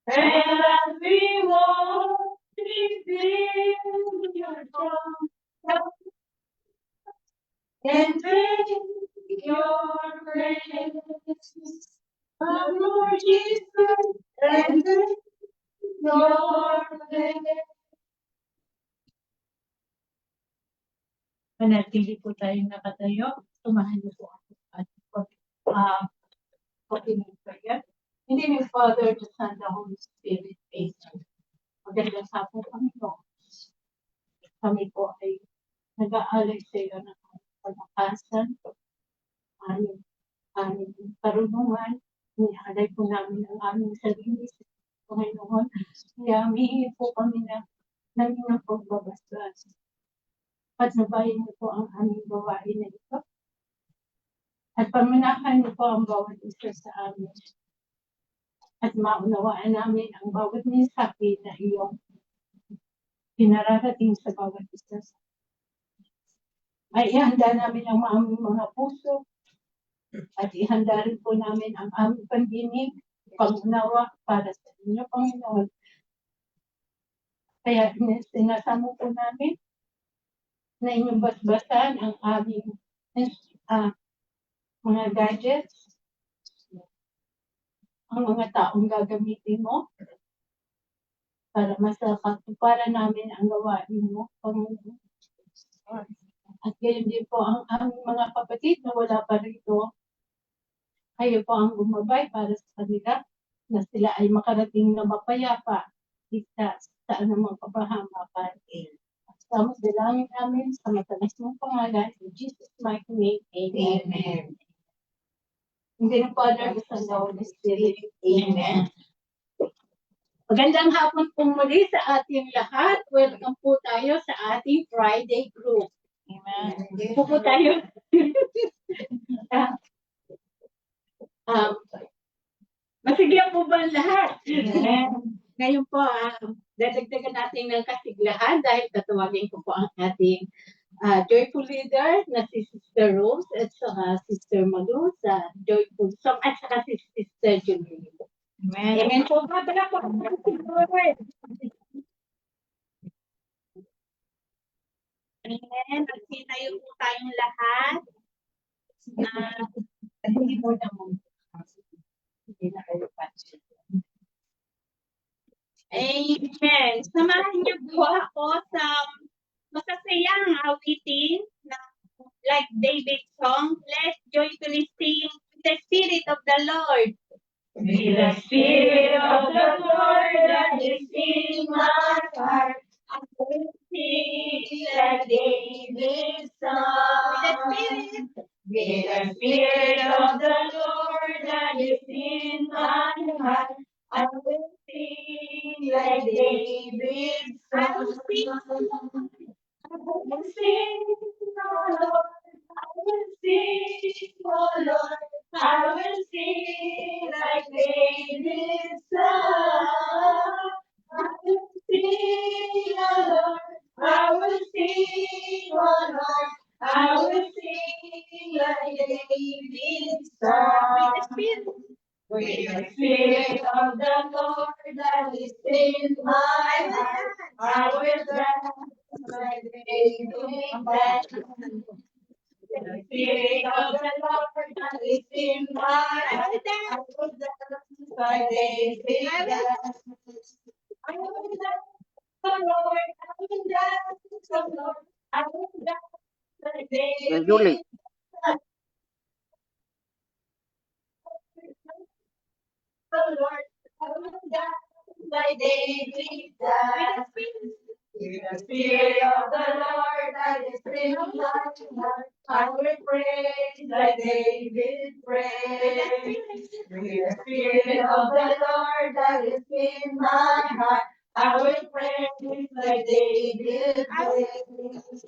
And as we walk, we feel your throne. And take your praise. Come, Lord Jesus, and take your praise. Manatili po tayong nakatayo. Tumahan niyo po ako at pag-inig pa yan. In the name of the Father, the Son, the Holy Spirit, Amen. Magandang hapon kami po. Kami po ay nag-aalay sa iyo ng pagkakasan, aming karunungan, inialay po namin ang aming sarili sa Panginoon. Kaya humihingi po kami na ng pagbabasbas. Patnubayan niyo po ang aming gawain na ito. At pamanahan niyo po ang bawat isa sa amin. At maunawaan namin ang bawat mensahe na iyong pinararating sa bawat isa. Ay ihanda namin ang aming mga puso at ihanda rin po namin ang aming pandinig, pangunawa para sa inyo, Panginoon. Kaya sinasamo po namin na inyong basbasan ang aming mga gadgets, ang mga taong gagamitin mo para masakatuparan namin ang gawain mo, Panginoon. At gayon din po ang aming mga kapatid na wala pa rito. Kayo po ang gumabay para sa kanila na sila ay makarating na mapayapa sa anumang kapahamakan. Sama sa dalangin namin sa matalas mong pangalan, in Jesus' mighty name, Amen. Amen. In the name of the Father, the Son, the Holy Spirit, Amen. Magandang hapon po muli sa ating lahat. Welcome po tayo sa ating Friday group. Amen. Po tayo. Masigla po ba ang lahat? Amen. Ngayon po, dadagdagan natin ng kasiglahan dahil tatawagin ko po ang ating joyful leader na si Sister Rose at saka Sister Malu sa joyful song at saka si Sister Julie. Amen. Amen po ba? Bala po ang Lord. Amen. Magsitayo po tayong lahat. Hindi mo naman. Hindi na kayo pansin. Amen. Samahan niyo po ako sa masasayang awitin na like David's song, let's joyfully sing with the Spirit of the Lord. With the Spirit of the Lord that is in my heart, I will sing like David's song. With the Spirit of the Lord that is in my heart, I will sing like David's song. I will sing, oh Lord. I will sing, oh Lord. I will sing like David's song. I will sing, oh Lord. I will sing, oh Lord. I will sing like David's song. With the Spirit of the Lord that is in my heart, I will dance like David's song. With the Spirit of the Lord that is in my heart, I will dance like David's song. I will dance, oh Lord, I will dance, oh Lord, I will dance like David's song. Oh Lord, I will dance like David danced. With the Spirit of the Lord that is in my heart, I will praise like David praised. With the Spirit of the Lord that is in my heart, I will praise like David praised.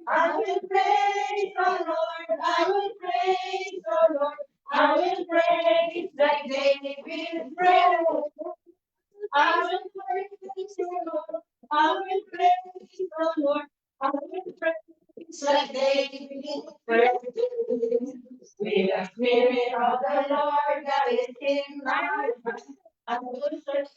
I will praise, oh Lord, I will praise, oh Lord. I will praise like David praised. I will praise you, Lord. I will praise the Lord. I will praise like David praised. With the Spirit of the Lord that is in my heart, I will serve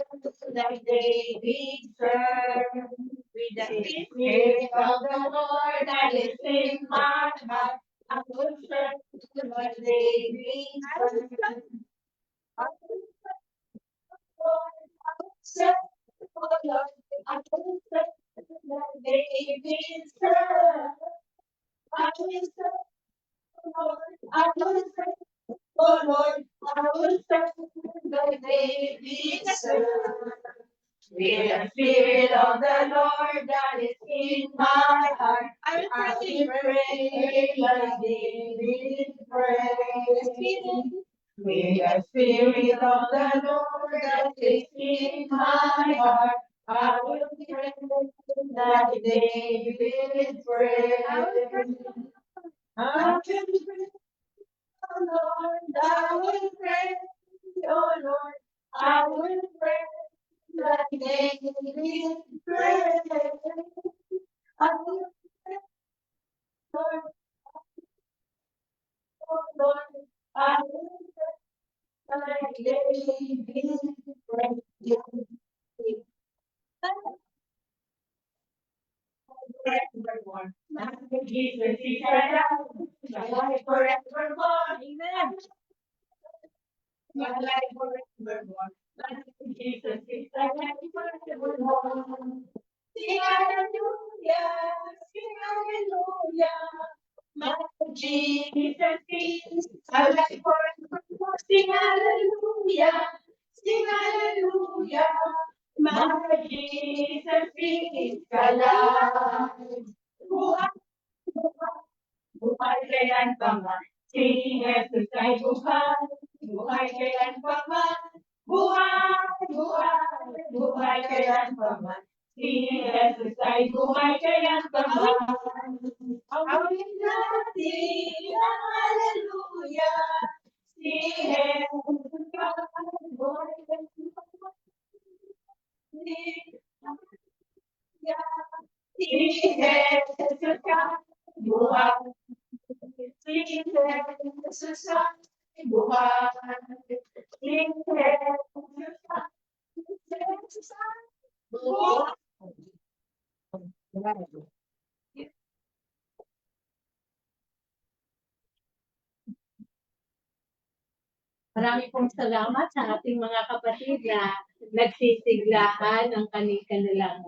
like David served, with the Spirit of the Lord that is in my heart. I will serve like David served. I will serve the Lord. I will serve like David served. I will serve the Lord. I will serve the Lord. I will serve like David served. With the Spirit of the Lord that is in my heart, I will pray like David prayed. With the Spirit of the Lord that is in my heart, I will pray like David prayed. I will pray, oh Lord, I will pray, oh Lord, I will pray. Like David prayed, I will pray, Lord, oh Lord, I will pray like David prayed. Forevermore. Jesus is alive forevermore. Amen. My life forevermore. Jesus is alive forevermore. Sing hallelujah, sing hallelujah. My Jesus is alive forevermore. Sing hallelujah, sing hallelujah. My Jesus is alive. Buhay kailan pa man, si Jesus ay buhay. Buhay kailan pa man, buhay, buhay. Buhay kailan pa man, si Jesus ay buhay kailan pa man. Awin natin ang hallelujah. Si Jesus ay buhay kailan pa man. Si Jesus ay buhay. Si Jesus ay buhay. Si Jesus ay buhay. Marami pong salamat sa ating mga kapatid na nagsisiglahan ng kanilang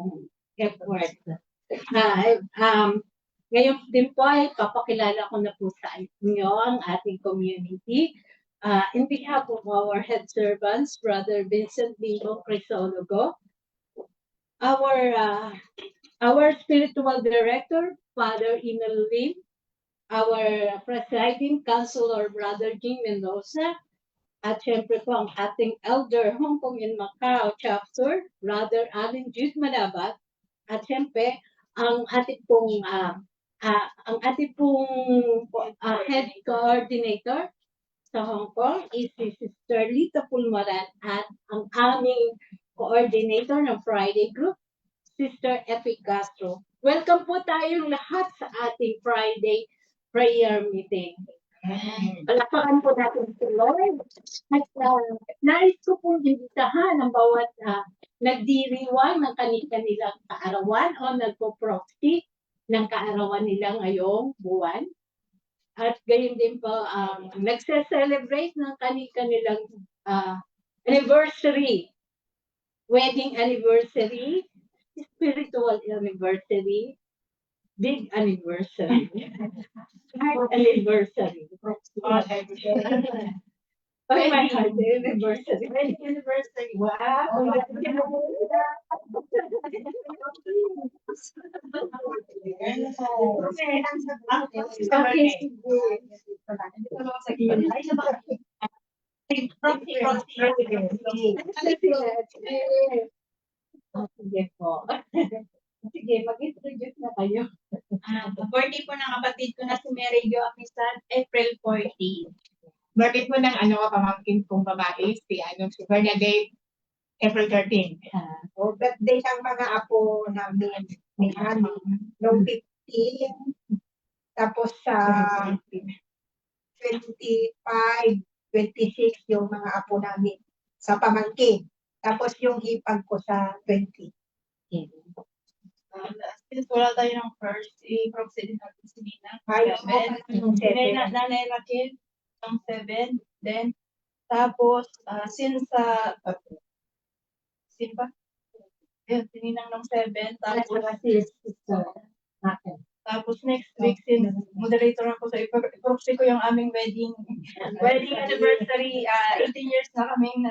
effort. Ngayon din po ay papakilala ko na po sa inyo ang ating community. In behalf of our head servants, Brother Vincent Bingo Crisologo, our spiritual director, Father Emil Lim, our presiding counselor, Brother Jim Mendoza, at syempre po ang ating elder Hong Kong and Macau chapter, Brother Allen Jude Manabat, at syempre ang ating pong head coordinator sa Hong Kong is si Sister Lita Pulmaran at ang aming coordinator ng Friday group, Sister Epi Castro. Welcome po tayong lahat sa ating Friday prayer meeting. Palakpakan po natin si Lord. At nais ko pong imbitahan ang bawat nagdiriwang ng kanilang kaarawan o nagpo-proxy ng kaarawan nila ngayong buwan. At gayon din po, nagse-celebrate ng kanilang anniversary, wedding anniversary, spiritual anniversary, big anniversary. Heart anniversary. Oh, my heart anniversary. Wedding anniversary. Wow. Okay. Sige po. Sige, mag-introduce na kayo. Birthday po ng kapatid ko na si Mary Jo Amisan, April 14. Birthday po ng pamangkin kong babae, si Bernadette, April 13. O birthday ng mga apo namin ni Ani, noong 15, tapos sa 25, 26 yung mga apo namin sa pamangkin. Tapos yung hipag ko sa 20. Since wala tayo ng first, i-proxy din natin si Nina. Ay, Seven. yung Si 7. Nanay Raquel, ng 7. Then, tapos, since sin pa? Yun, si Ninang ng 7. Tapos, tapos next week, since moderator ako, so i-proxy ko yung aming wedding anniversary. 18 years na kaming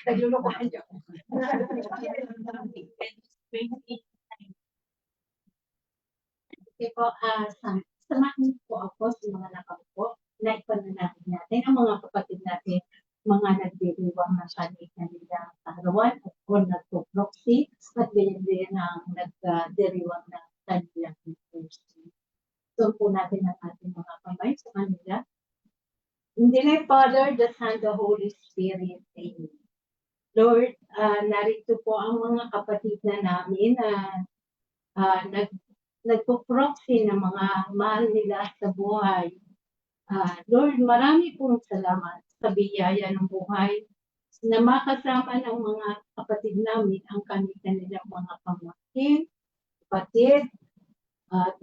naglulukuhan dyan. 20. Okay po, samahin po ako sa mga nakaupo na ipanalangin natin ang mga kapatid natin, mga nagdiriwang ng kanilang arawan o nagpo-proxy at binibigyan ng nagdiriwang ng kanilang university. So po natin ang ating mga kamay sa kanila. In the name of Father, the Son, the Holy Spirit. Amen. Lord, narito po ang mga kapatid na namin na nagpo-proxy ng mga mahal nila sa buhay. Lord, marami pong salamat sa biyaya ng buhay na makasama ng mga kapatid namin ang kanilang mga pamangkin, kapatid, at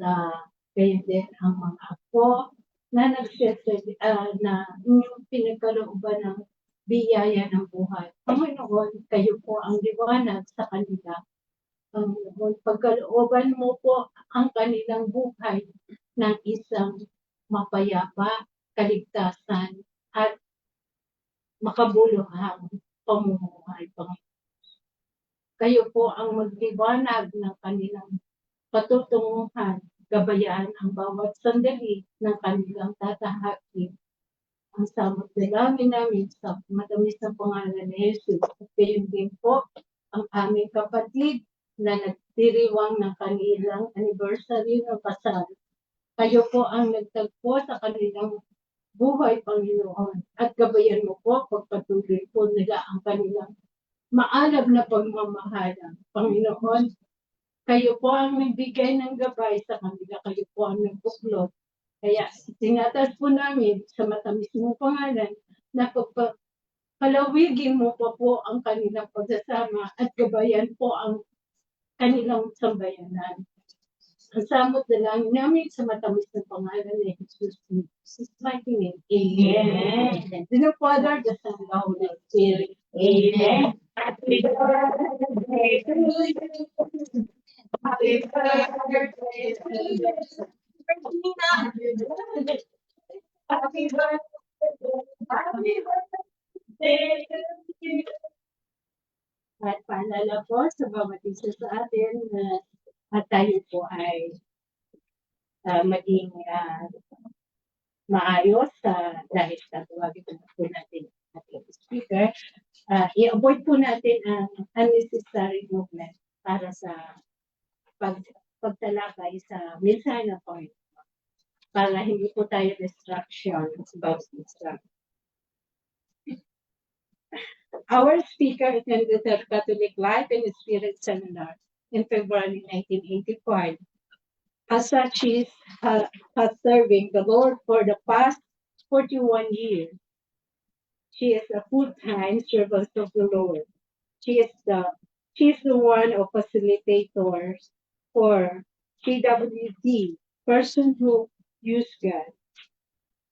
kayo din ang mga apo na na inyong pinagkalooban ng biyaya ng buhay. Panginoon, kayo po ang liwanag sa kanila. Panginoon, pagkalooban mo po ang kanilang buhay ng isang mapayapa, kaligtasan, at makabuluhang pamumuhay, Panginoon. Kayo po ang magliwanag ng kanilang patutunguhan, gabayaan ang bawat sandali ng kanilang tatahakin. Ang samot dalangin namin sa matamis na pangalan ni Jesus. At gayon din po ang aming kapatid na nagdiriwang ng kanilang anniversary ng kasal. Kayo po ang nagtagpo sa kanilang buhay, Panginoon. At gabayan mo po pagpatuloy po nila ang kanilang maalab na pagmamahalan. Panginoon, kayo po ang nagbigay ng gabay sa kanila. Kayo po ang nagbuklod. Kaya tinatas po namin sa matamis mong pangalan na palawigin mo po ang kanilang pagsasama at gabayan po ang kanilang sambayanan. Ang samot na lang namin sa matamis na pangalan ni Jesus. In Jesus' mighty name. Amen. In the Father, the Son, the Holy Spirit. Amen. Happy birthday to you. Happy birthday to you. Happy birthday. Happy birthday to you. At paalala po sa bawat isa sa atin na tayo po ay maging maayos dahil tatawagin po natin ang ating speaker. I-avoid po natin ang unnecessary movement para sa pagtalakay sa mensahe ng Panginoon para hindi po tayo distraction about instruction. Our speaker attended the Catholic Life and Spirit Seminar in February 1985. As such, she has serving the Lord for the past 41 years. She is a full-time servant of the Lord. She is the one of facilitators for CWD, Person Who Use God,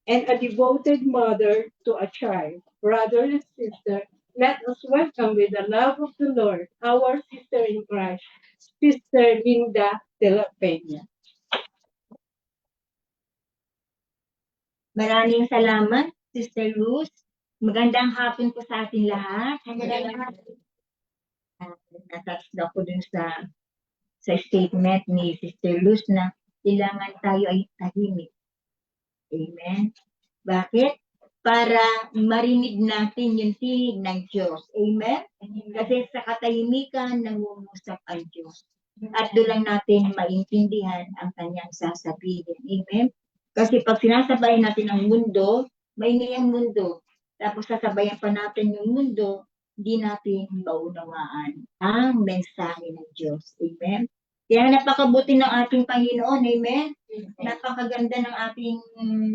and a devoted mother to a child. Brother and sister, let us welcome with the love of the Lord, our sister in Christ, Sister Linda de la Peña. Maraming salamat, Sister Ruth. Magandang hapon po sa ating lahat. Natouch ako dun sa statement ni Sister Luz na kailangan tayo ay tahimik. Amen. Bakit? Para marinig natin yung tinig ng Diyos. Amen? Kasi sa katahimikan, nangungusap ang Diyos. At doon lang natin maintindihan ang kanyang sasabihin. Amen? Kasi pag sinasabayan natin ang mundo, maingay ang mundo. Tapos sasabayan pa natin yung mundo, hindi natin maunawaan ang mensahe ng Diyos. Amen? Kaya napakabuti ng ating Panginoon. Amen? Napakaganda ng ating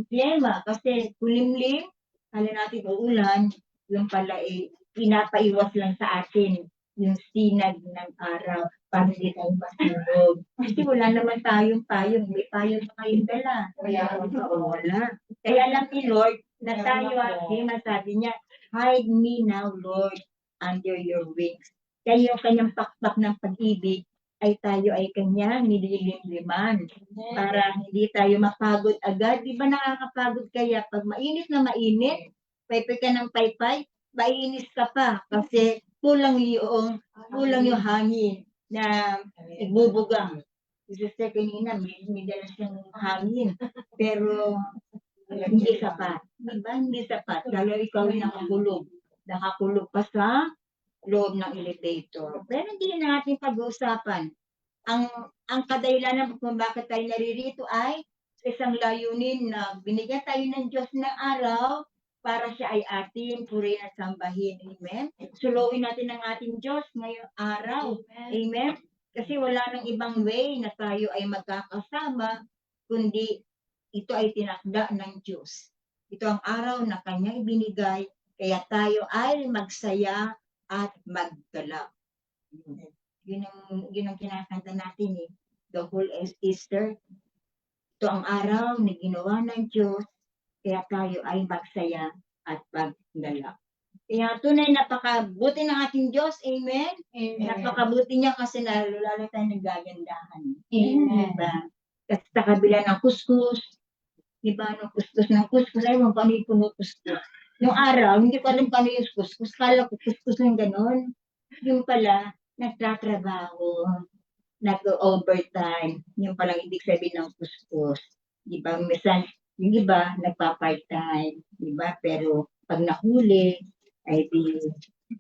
klima kasi kulimlim, kala natin uulan, yung pala pinapaiwas lang sa atin yung sinag ng araw para hindi tayo masunog. Kasi wala naman tayong payong. May payong na kayong dala. Wala. Kaya lang ni Lord na tayo sabi niya, hide me now, Lord, under your wings. Kaya yung kanyang pakpak ng pag-ibig ay tayo ay kanya nililimliman para hindi tayo mapagod agad. Di ba nakakapagod kaya pag mainit na mainit, paypay ka ng paypay, maiinis ka pa kasi kulang yung hangin na ibubugang. Sister kanina, may dala siyang hangin. Pero hindi sapat. Diba? Hindi sapat. Lalo ikaw ay nakakulog. Nakakulog pa sa loob ng elevator. Pero hindi na natin pag-uusapan. Ang kadahilanan kung bakit tayo naririto ay isang layunin na binigyan tayo ng Diyos ng araw para siya ay ating purihin at sambahin. Amen? Suluin natin ang ating Diyos ngayong araw. Amen? Kasi wala nang ibang way na tayo ay magkakasama, kundi ito ay tinakda ng Diyos. Ito ang araw na kanyang ibinigay, kaya tayo ay magsaya at maggalak. Yun ang kinakanta natin eh. The whole Easter. Ito ang araw na ginawa ng Diyos, kaya tayo ay magsaya at maggalak. Kaya tunay napakabuti ng ating Diyos. Amen? Napakabuti niya kasi lalo tayo nagagandahan. Amen. Diba? Kasi sa kabila ng kuskus, diba, ng kuskus, ayaw mo paano yung puno-kuskus. Yung araw, hindi ko alam paano yung kuskus. Kala ko kuskus ng ganon. Yung pala, nagtatrabaho, nag-overtime. Yung palang ibig sabihin ng kuskus. Diba, minsan, yung iba, nagpa-part-time. Diba, pero pag nahuli, ay di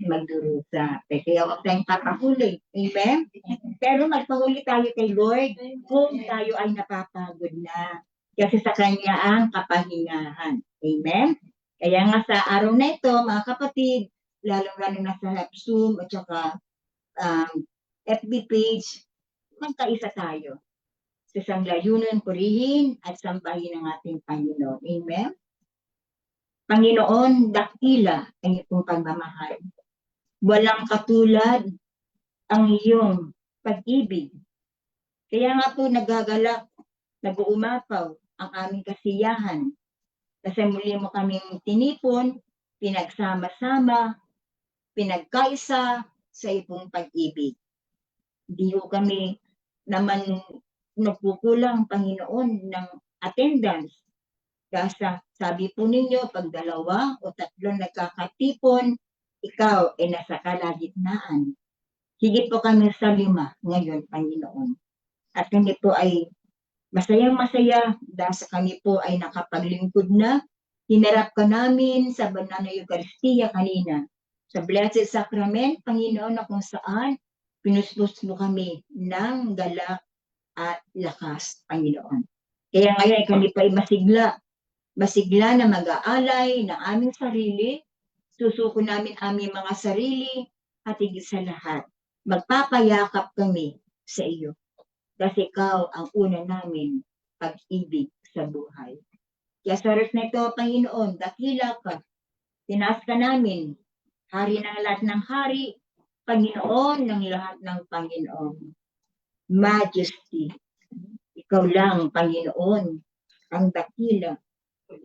magdurusa. Kaya huwag tayong papahuli. Amen? Pero magpahuli tayo kay Lord kung tayo ay napapagod na. Kasi sa Kanya ang kapahingahan. Amen? Kaya nga sa araw na ito, mga kapatid, lalong-lalo na sa Zoom at saka FB page, magkaisa tayo. Sa isang layunan, purihin at sambahin ang ating Panginoon. Amen? Panginoon, dakila ang iyong pagmamahal. Walang katulad ang iyong pag-ibig. Kaya nga po nagagalak, nag-uumapaw ang aming kasiyahan. Kasi muli mo kaming tinipon, pinagsama-sama, pinagkaisa sa iyong pag-ibig. Hindi ko kami naman nagkukulang, Panginoon, ng attendance. Kasi sabi po ninyo, pag 2 o 3 nagkakatipon, ikaw ay nasa kalagitnaan. Higit po kami sa 5 ngayon, Panginoon. At kami po ay masayang-masaya dahil sa kami po ay nakapaglingkod na. Hinarap ka namin sa banal na Eucharistia kanina. Sa Blessed Sacrament, Panginoon, na kung saan pinuspos mo kami ng galak at lakas, Panginoon. Kaya ngayon kami pa ay masigla na mag-aalay ng aming sarili, susuko namin aming mga sarili, at higit sa lahat, magpapayakap kami sa iyo. Kasi ikaw ang una namin pag-ibig sa buhay. Kaya sa oras na ito, Panginoon, dakila ka, tinaas ka namin, hari ng lahat ng hari, Panginoon ng lahat ng Panginoon. Majesty, ikaw lang, Panginoon, ang dakila.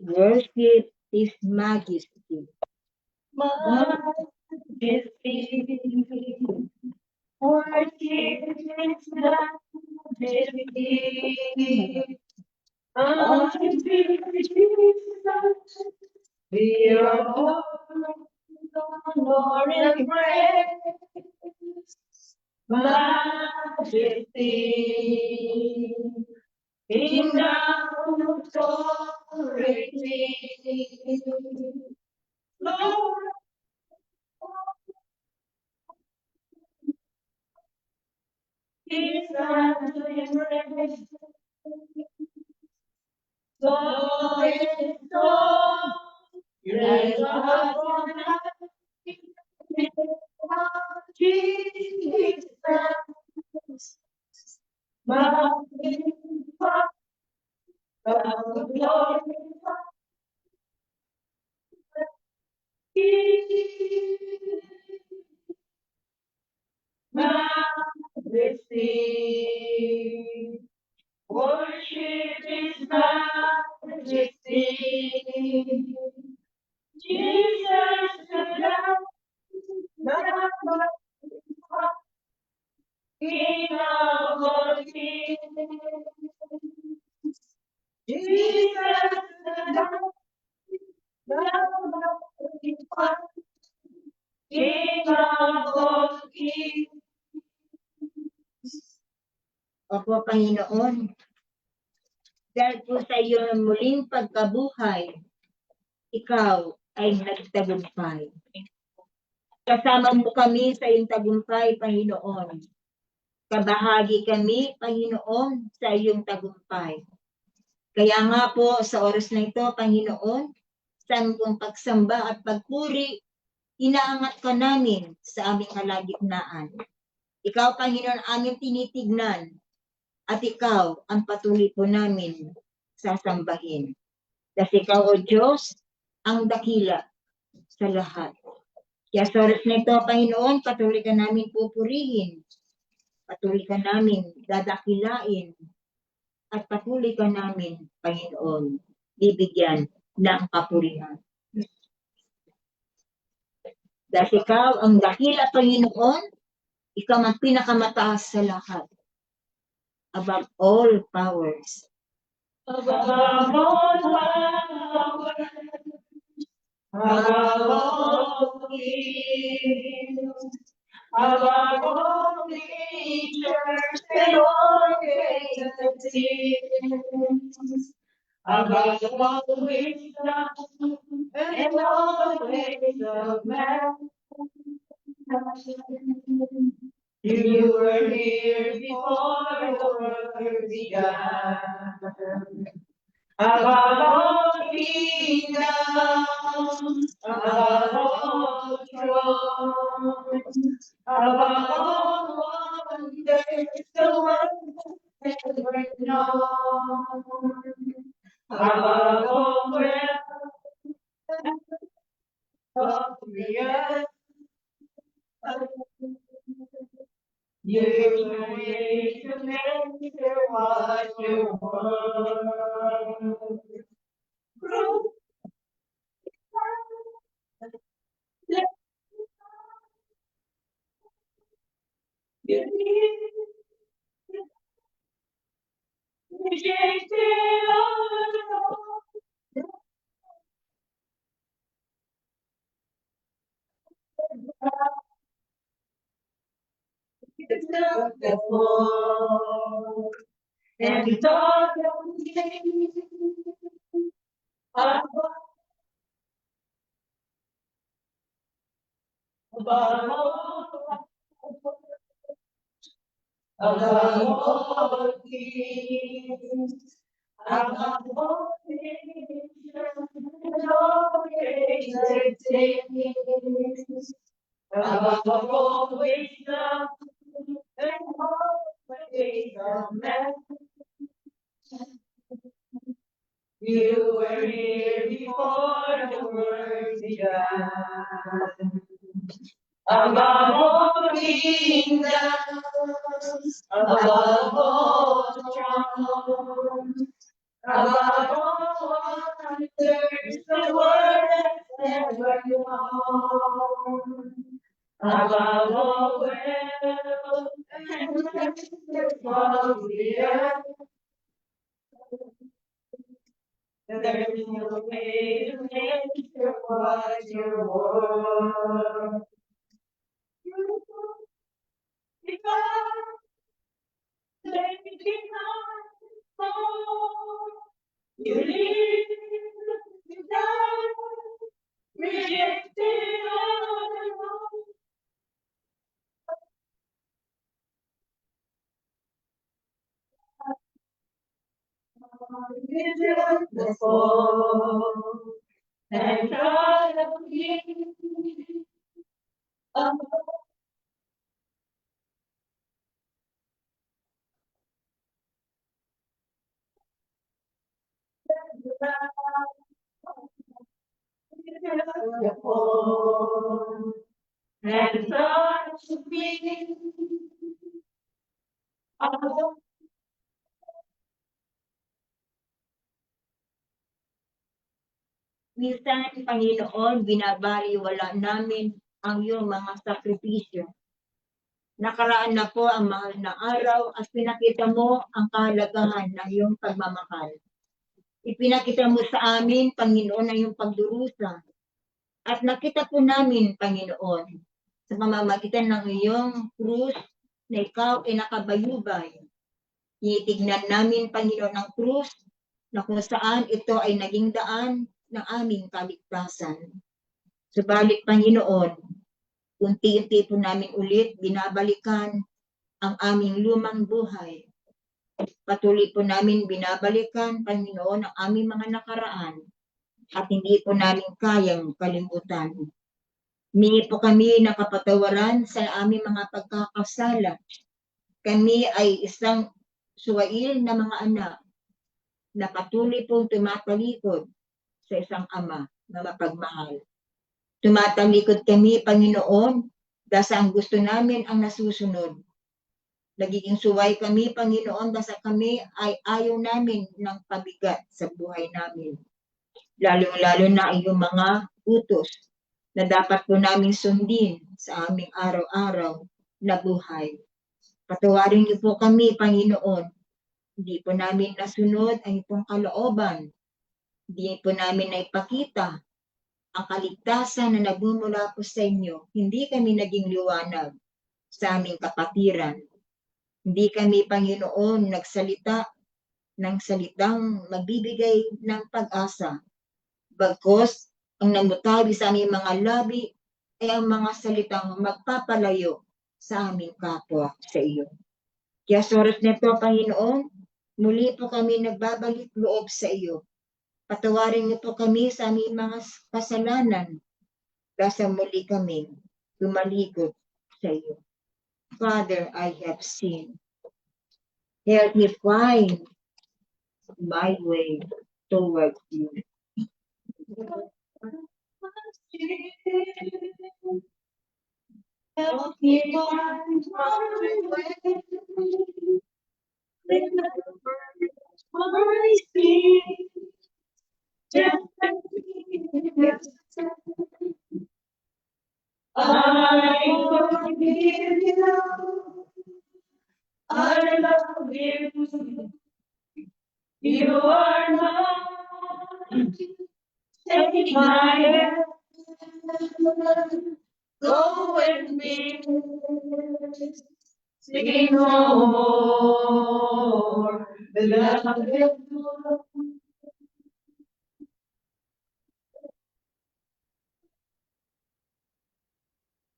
Worship His Majesty. Majesty, worship His majesty. Oh, Jesus, we are all honor and praise. Majesty, kingdom, authority, Lord. His embrace. God is God, praise God on high. Jesus, magnify, glorify. sing. Worship His majesty. Jesus the Lamb, King of all kings. Jesus the Lamb, King of all kings. Opo, Panginoon, dahil po sa iyong muling pagkabuhay, ikaw ay nagtagumpay. Kasama mo kami sa iyong tagumpay, Panginoon. Kabahagi kami, Panginoon, sa iyong tagumpay. Kaya nga po, sa oras na ito, Panginoon, sa aming pagsamba at pagpuri, inaangat ka namin sa aming kalagitnaan. Ikaw, Panginoon, aming tinitignan, at ikaw ang patuloy po namin sasambahin. Kasi ikaw, O Diyos, ang dakila sa lahat. Kaya sa oras na ito, Panginoon, patuloy ka namin pupurihin. Patuloy ka namin dadakilain. At patuloy ka namin, Panginoon, bibigyan ng kapurihan. Dahil ikaw ang dakila, Panginoon, ikaw ang pinakamataas sa lahat. Above all powers. Above all powers, above all kings, above all natures and all creations, above all wisdom and all ways of man. You were here before the world began. Above all kingdoms, above all thrones, above all wonders, the world has ever known. Above all breath of the earth, you made to measure what you were. Rejected all the fall, and we thought that we above all things, above all nations, and all created things, above all wisdom and all ways of man. You were here before the world began. Above all kingdoms, above all thrones, above all wonders the world has ever known. Above all wealth and riches of the earth, there's no way to measure what you were. You live, you die, rejected all alone. The fall and God of me. The fall and God of me. Minsan, Panginoon, binabaliwala namin ang iyong mga sakripisyo. Nakaraan na po ang mahal na araw at pinakita mo ang kahalagahan ng iyong pagmamahal. Ipinakita mo sa amin, Panginoon, ang iyong pagdurusa. At nakita po namin, Panginoon, sa pamamagitan ng iyong krus na ikaw ay nakabayubay. Tinitignan namin, Panginoon, ang krus na kung saan ito ay naging daan ng aming kaligtasan. Subalit, Panginoon, unti-unti po namin ulit binabalikan ang aming lumang buhay. Patuloy po namin binabalikan, Panginoon, ang aming mga nakaraan at hindi po namin kayang kalimutan. Humingi po kami ng kapatawaran sa aming mga pagkakasala. Kami ay isang suwail na mga anak na patuloy pong tumatalikod sa isang ama na mapagmahal. Tumatalikod kami, Panginoon, dahil ang gusto namin ang nasusunod. Nagiging suway kami, Panginoon, dahil kami ay ayaw namin ng pabigat sa buhay namin. Lalo-lalo na iyong mga utos na dapat po namin sundin sa aming araw-araw na buhay. Patawarin niyo po kami, Panginoon. Hindi po namin nasunod ang iyong kalooban. Hindi po namin naipakita ang kaligtasan na nagmumula po sa inyo. Hindi kami naging liwanag sa aming kapatiran. Hindi kami, Panginoon, nagsalita ng salitang magbibigay ng pag-asa. Bagkus, ang namutabi sa aming mga labi ay ang mga salitang magpapalayo sa aming kapwa sa iyo. Kaya sa oras nito, Panginoon, muli po kami nagbabalik loob sa iyo. Patawarin niyo po kami sa aming mga kasalanan dahil muli kami tumalikod sa iyo. Father, I have sinned. Help me find my way towards you. Help me find my way. Remember my sin. Just as I forgive you. I love you. You are mine. Take my hand. Go with me. Sing no more. Beloved.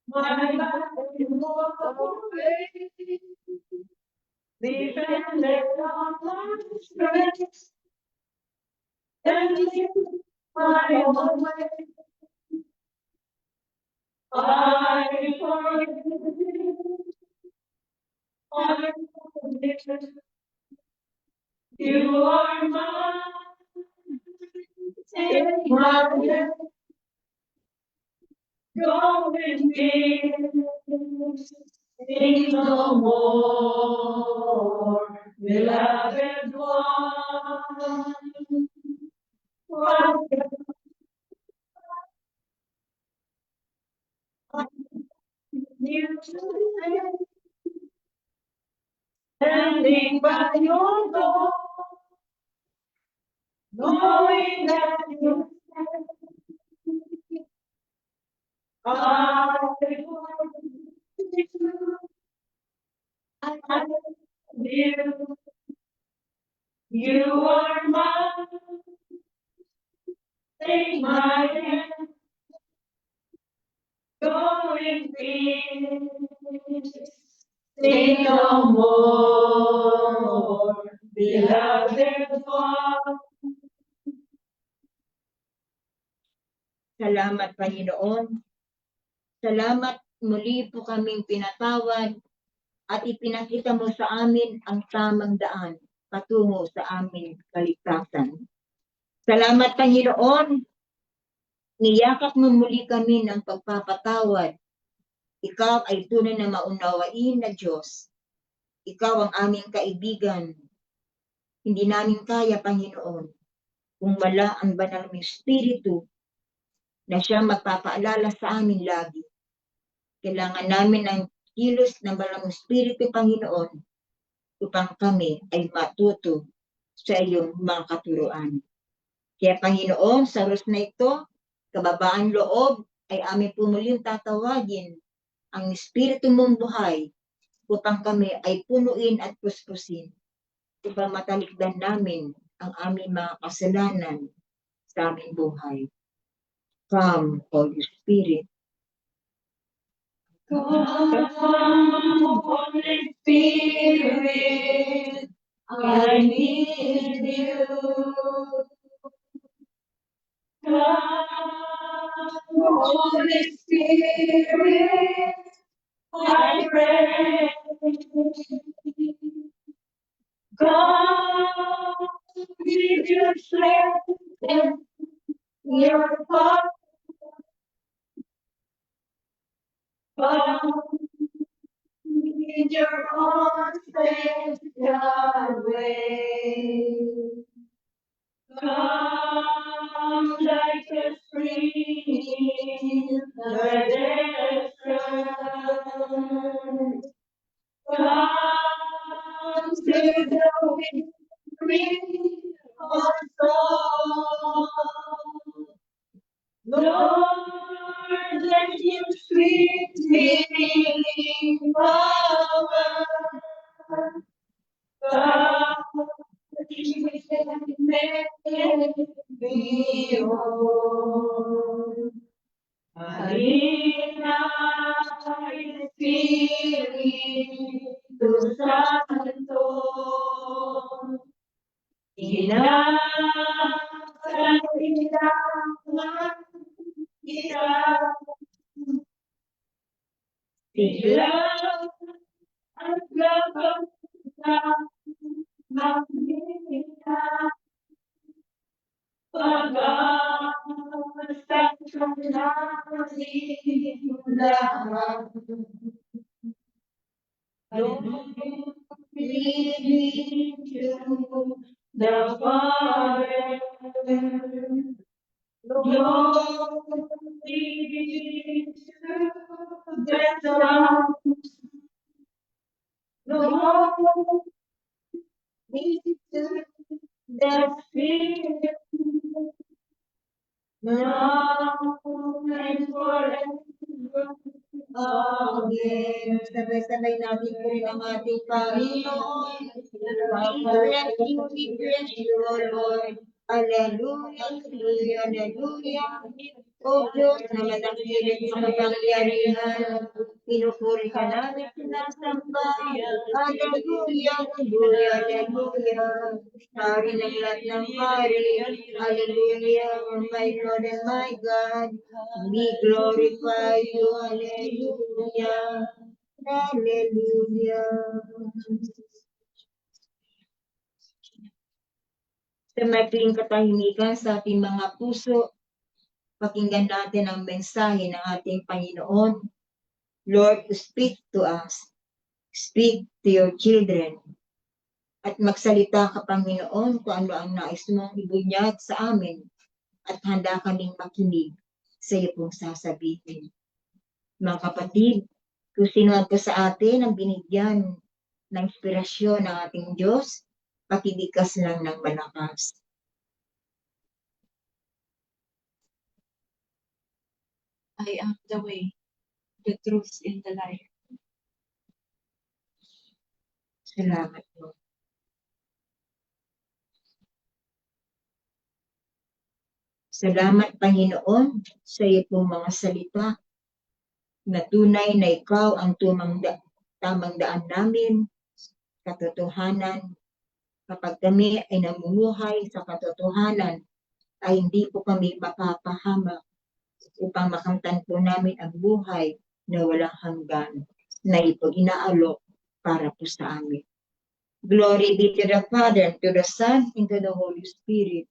My life is more away. Dependent on my strength. And you, my own way. I forgive you. I forgive you. You are mine. Take my hand. Go with me. Sing no more, beloved one. You standing by your door, knowing that you I love you. You are mine. Take my hand. Go with me. Sing no more, beloved one. Salamat, Panginoon. Salamat muli po kaming pinatawad at ipinakita mo sa amin ang tamang daan patungo sa aming kaligtasan. Salamat, Panginoon. Niyakap mo muli kami ng pagpapatawad. Ikaw ay tunay na maunawain na Diyos. Ikaw ang aming kaibigan. Hindi namin kaya, Panginoon, kung wala ang banal mong Espiritu na siya magpapaalala sa amin lagi. Kailangan namin ang kilos ng banal mong Espiritu, Panginoon, upang kami ay matuto sa iyong mga katuruan. Kaya, Panginoon, sa oras na ito, kababaan loob ay aming pumuling tatawagin ang Espiritu mong buhay upang kami ay punuin at puspusin upang matalikdan namin ang aming mga kasalanan sa aming buhay. Come, Holy Spirit. Come, Holy Spirit, I need you. Come, Holy Spirit, I pray. Come with your strength and your power. Come with your unfailing way. Come like a spring in the desert. Come to the weary of soul. Lord, let your sweet healing power come and make me whole. Marina Espiritu Santo, inaasahan kita, biglang at labang na makita, pag-aasang ka natin lahat. Lord, lead me to the Father. Lord, lead me to the Son. Lord, lead me to the Spirit. Now and forever. Amen. Sabay-sabay natin po rin ang ating Panginoon. We bless you, O Lord. Hallelujah, hallelujah, hallelujah. O Diyos na madakilid sa kapangyarihan, pinupuri ka namin sinasamba. Hallelujah, hallelujah, hallelujah. Hari ng lahat ng hari. Hallelujah, my Lord and my God. We glorify you. Hallelujah. Hallelujah. Sa maikling katahimikan sa ating mga puso, pakinggan natin ang mensahe ng ating Panginoon. Lord, speak to us. Speak to your children. At magsalita ka, Panginoon, kung ano ang nais mong ibunyag sa amin. At handa kaming makinig sa iyo pong sasabihin. Mga kapatid, kung sino po sa atin ang binigyan ng inspirasyon ng ating Diyos, pakibigkas lang ng malakas. I am the way, the truth, and the life. Salamat po. Salamat, Panginoon, sa iyo pong mga salita na tunay na ikaw ang tamang daan namin, katotohanan. Kapag kami ay namumuhay sa katotohanan, ay hindi po kami mapapahamak upang makamtan po namin ang buhay na walang hanggan na ito inaalok para po sa amin. Glory be to the Father, to the Son, and to the Holy Spirit.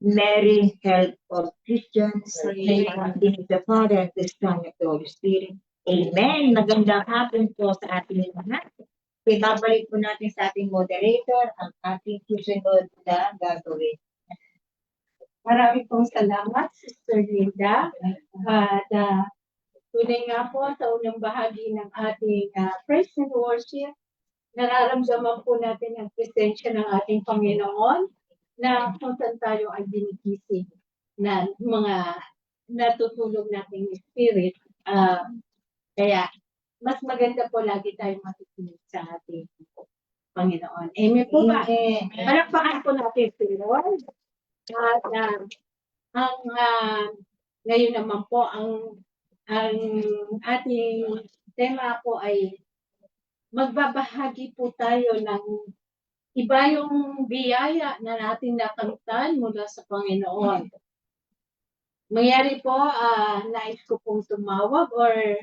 Mary, help of Christians, pray in the name of the Father, the Son, and the Holy Spirit. Amen. Magandang hapon po sa ating lahat. Ibabalik po natin sa ating moderator ang ating susunod na gagawin. Marami pong salamat, Sister Linda. At tunay nga po sa unang bahagi ng ating praise and worship, nararamdaman po natin ang presensya ng ating Panginoon na kung saan tayo ay binigising na mga natutulog nating spirit. Kaya mas maganda po lagi tayong matutunog sa ating Panginoon. Amen po ba? Palakpakan po natin si Lord. At ngayon naman po ang ating tema po ay magbabahagi po tayo ng iba yung biyaya na natin nakamtan mula sa Panginoon. Mayari po, nais ko pong tumawag or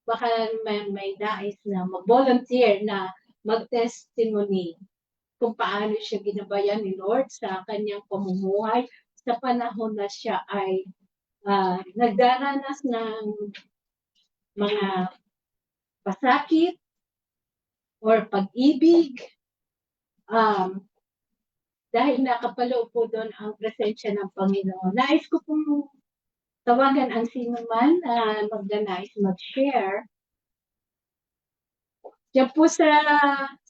baka may nais na mag-volunteer na mag-testimony kung paano siya ginabayan ni Lord sa kanyang pamumuhay sa panahon na siya ay nagdaranas ng mga pasakit or pag-ibig dahil nakapaloob po doon ang presensya ng Panginoon. Nais ko pong tawagan ang sino man na magnanais mag-share. Diyan po sa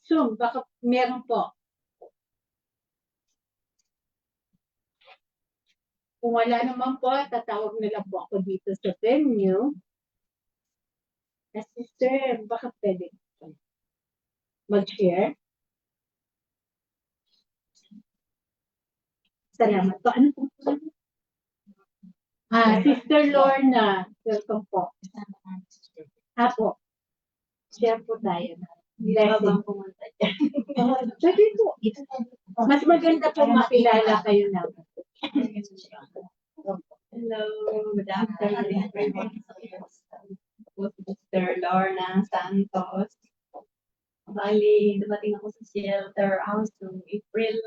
Zoom, baka meron po. Kung wala naman po, tatawag na lang po ako dito sa venue. Sister, baka pwede mag-share. Salamat po. Ano po? Sister Lorna, welcome po. Po. Share po tayo. Blessing. Pwede po. Mas maganda po makilala kayo naman. Hello, good afternoon, everyone. Sister Lorna Santos. Bali, dumating ako sa shelter house noong April.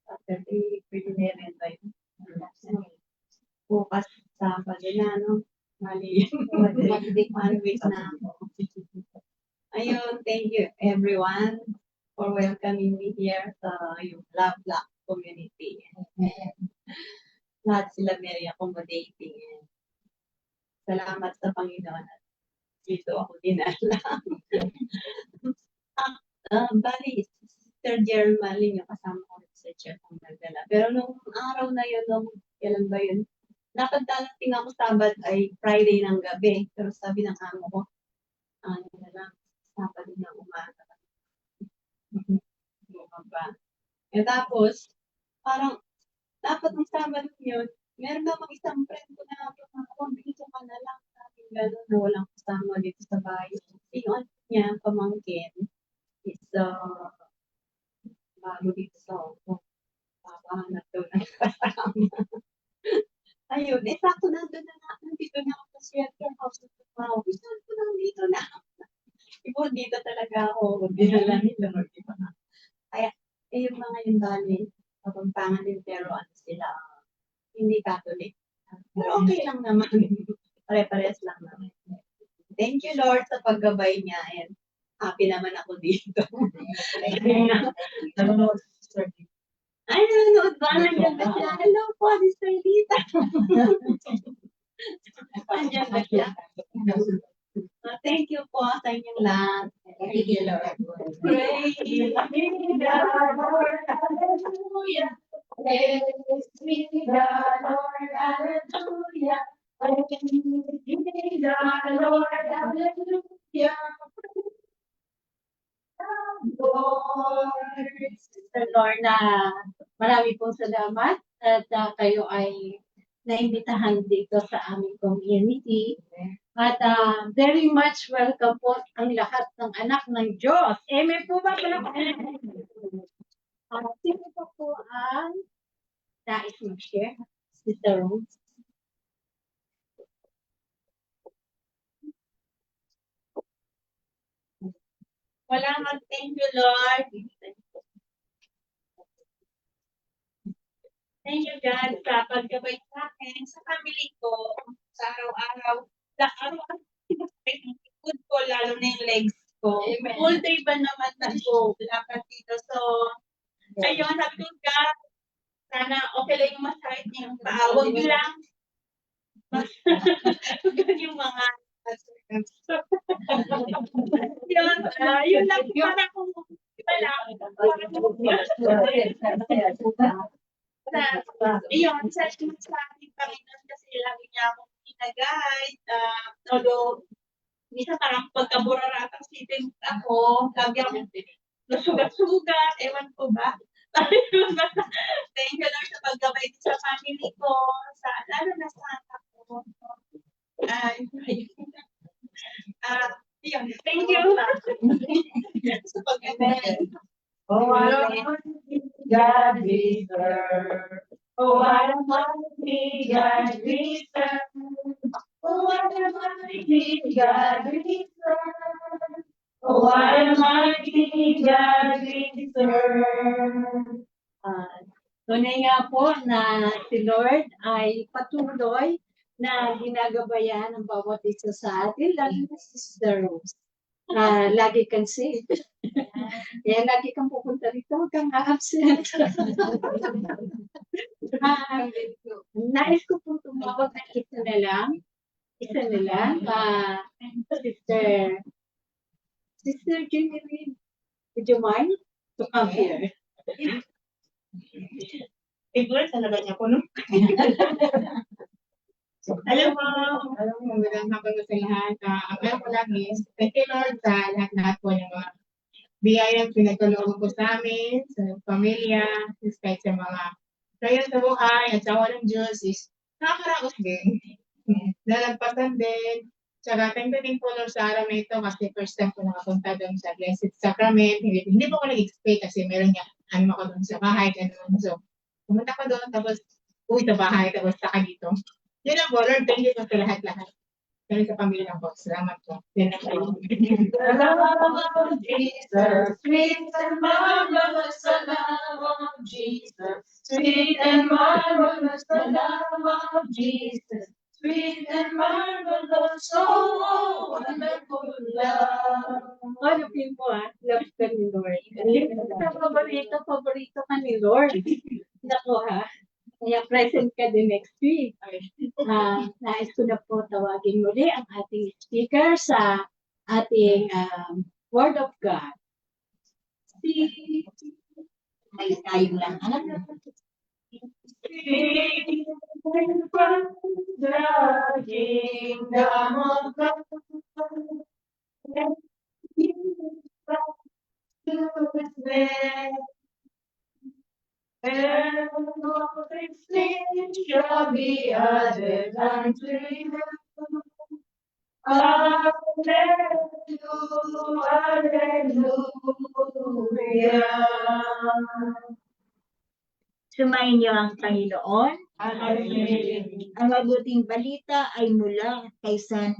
Saturday, April 11 ba yun? Bukas Sabado na, no? Bali, 1 week na ako. Ayun, thank you everyone for welcoming me here sa yung Love Black community. Lahat sila very accommodating. Salamat sa Panginoon at dito ako dinala. Bali, Sister Jermaline yung kasama ko sa church ang nagdala. Pero nung araw na yun, nung kailan ba yun? Nakadating ako Sabat ay Friday ng gabi. Pero sabi ng amo ko, ano na lang, Sabado ng umaga. Ba? E tapos, parang, dapat ng Sabado yun, meron namang isang friend ko na dito ka na lang. Sabi gano'n na walang kasama dito sa bahay. Yung ano niya, pamangkin, is bago dito sa Hong Kong. Papahanap daw ng kasama. Ayun, sakto nandito na ako sa shelter house. Wow, saan ko nandito na? Ibo, dito talaga ako. Dinala ni Lord. Kaya, yung mga yung bali, kapampangan din, pero ano sila, hindi Catholic. Pero okay lang naman. Pare-pares lang naman. Thank you, Lord, sa paggabay niya. And happy naman ako dito. Ay, nanonood ba? Nandiyan ba siya? Hello po, Sister Lita. Nandiyan ba siya? Thank you po sa inyong lahat. Thank you, Lord. Praise the Lord. Hallelujah. Praise the Lord. Hallelujah. Praise the Lord. Hallelujah. Sister Lorna, marami pong salamat at kayo ay naimbitahan dito sa aming community. At very much welcome po ang lahat ng anak ng Diyos. Amen po ba? Sino po ang nais mag-share? Sister Rose. Wala mag thank you, Lord. Thank you, God, sa paggabay sa akin, sa family ko, sa araw-araw. Sa araw-araw, pinasakit ang likod ko, lalo na yung legs ko. Amen. All day ba naman nag-lakad dito. So, ayun, sabi ko, God, sana okay lang yung masakit niya yung paa. Huwag lang. Huwag yung mga yun, yun lang para kung iba lang. Yun, sa ating Panginoon kasi lagi niya akong ginaguide. Although, minsan parang pagkaburaraang sitting ako, lagi akong nasugat-sugat, ewan ko ba. Basta, thank you Lord sa paggabay sa family ko, sa, lalo na sa anak ko. Yun, thank you. Sa paggabay. Oh, what a mighty God we serve. Oh, what a mighty God we serve. Oh, what a mighty God we serve. Oh, what a mighty God we serve. Tunay nga po na si Lord ay patuloy na ginagabayan ang bawat isa sa atin, lalo na Sister Rose. Lagi kang safe. Kaya lagi kang pupunta rito, huwag kang absent. Nais ko po tumawag na isa na lang, Sister Genevieve, would you mind to come here? Siguro sa labas niya po, no? Alam mo, magandang hapon ko sa lahat. Ang alam ko lang is, thank you Lord sa lahat-lahat po ng mga biyayang pinagtulungan po sa amin, sa pamilya, despite sa mga trial sa buhay, at sa walang Diyos is nakakaraos din. Nalagpasan din. Tsaka thank you din po Lord sa araw na ito kasi first time ko nakapunta doon sa Blessed Sacrament. Hindi po ko nag-expect kasi meron niya ano ako doon sa bahay, ganun. So, pumunta ko doon, tapos uwi sa bahay, tapos saka dito. Yun lang po, Lord, thank you po sa lahat-lahat. Kaya sa pamilya po, salamat po. Yan lang po. The love of Jesus, sweet and marvelous, the love of Jesus, sweet and marvelous, the love of Jesus, sweet and marvelous, oh, wonderful love. Ano mo love ka ni Lord. Paborito ka ni Lord. Naku kaya present ka din next week. Nais ko na po tawagin muli ang ating speaker sa ating Word of God. May tayo lang. And all these things shall be added unto you. Hallelujah. Sumayin niyo ang Panginoon. Amen. Ang mabuting balita ay mula kay San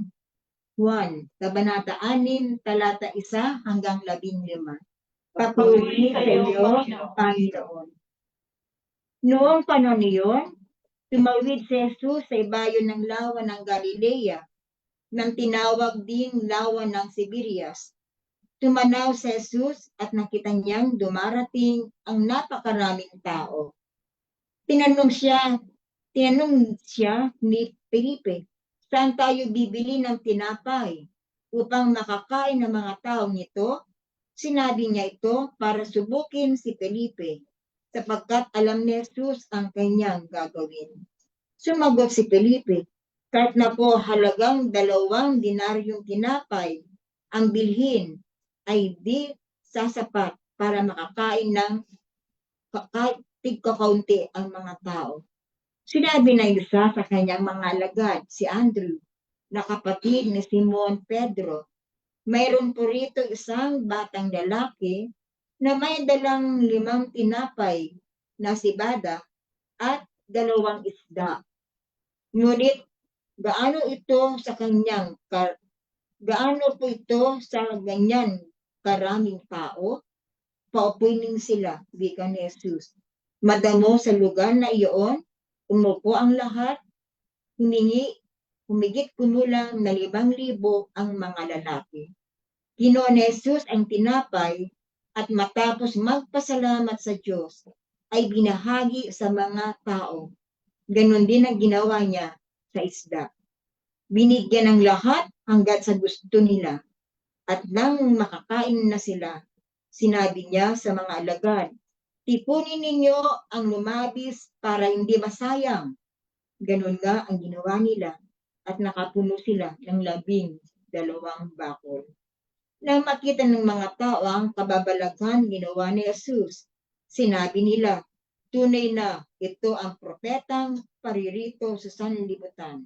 Juan, Kabanata 6, talata 1 hanggang 15. Papuri sa iyo, Panginoon. Noong panahon niyon, tumawid si Jesus sa ibayo ng lawa ng Galilea, nang tinawag ding lawa ng Siberias. Tumanaw si Jesus at nakita niyang dumarating ang napakaraming tao. Tinanong siya ni Felipe, saan tayo bibili ng tinapay upang makakain ng mga taong ito? Sinabi niya ito para subukin si Felipe, sapagkat alam ni Jesus ang kanyang gagawin. Sumagot si Felipe, kahit na po halagang 2 dinaryong tinapay ang bilhin ay di sasapat para makakain ng kahit tigkakaunti ang mga tao. Sinabi ng isa sa kanyang mga alagad, si Andrew, na kapatid ni Simon Pedro, mayroon po rito isang batang lalaki na may dalang 5 tinapay na sibada at 2 isda. Ngunit gaano po ito sa ganyan karaming tao? Paupunin sila, wika ni Jesus. Madamo sa lugar na iyon, umupo ang lahat, humigit kumulang na 5,000 ang mga lalaki. Kinuha ni Jesus ang tinapay at matapos magpasalamat sa Diyos, ay binahagi sa mga tao. Ganon din ang ginawa niya sa isda. Binigyan ng lahat hanggat sa gusto nila. At nang makakain na sila, sinabi niya sa mga alagad, tipunin ninyo ang lumabis para hindi masayang. Ganon nga ang ginawa nila at nakapuno sila ng 12 bakol. Nang makita ng mga tao ang kababalaghan ginawa ni Jesus, sinabi nila, tunay na ito ang propetang paririto sa sanlibutan.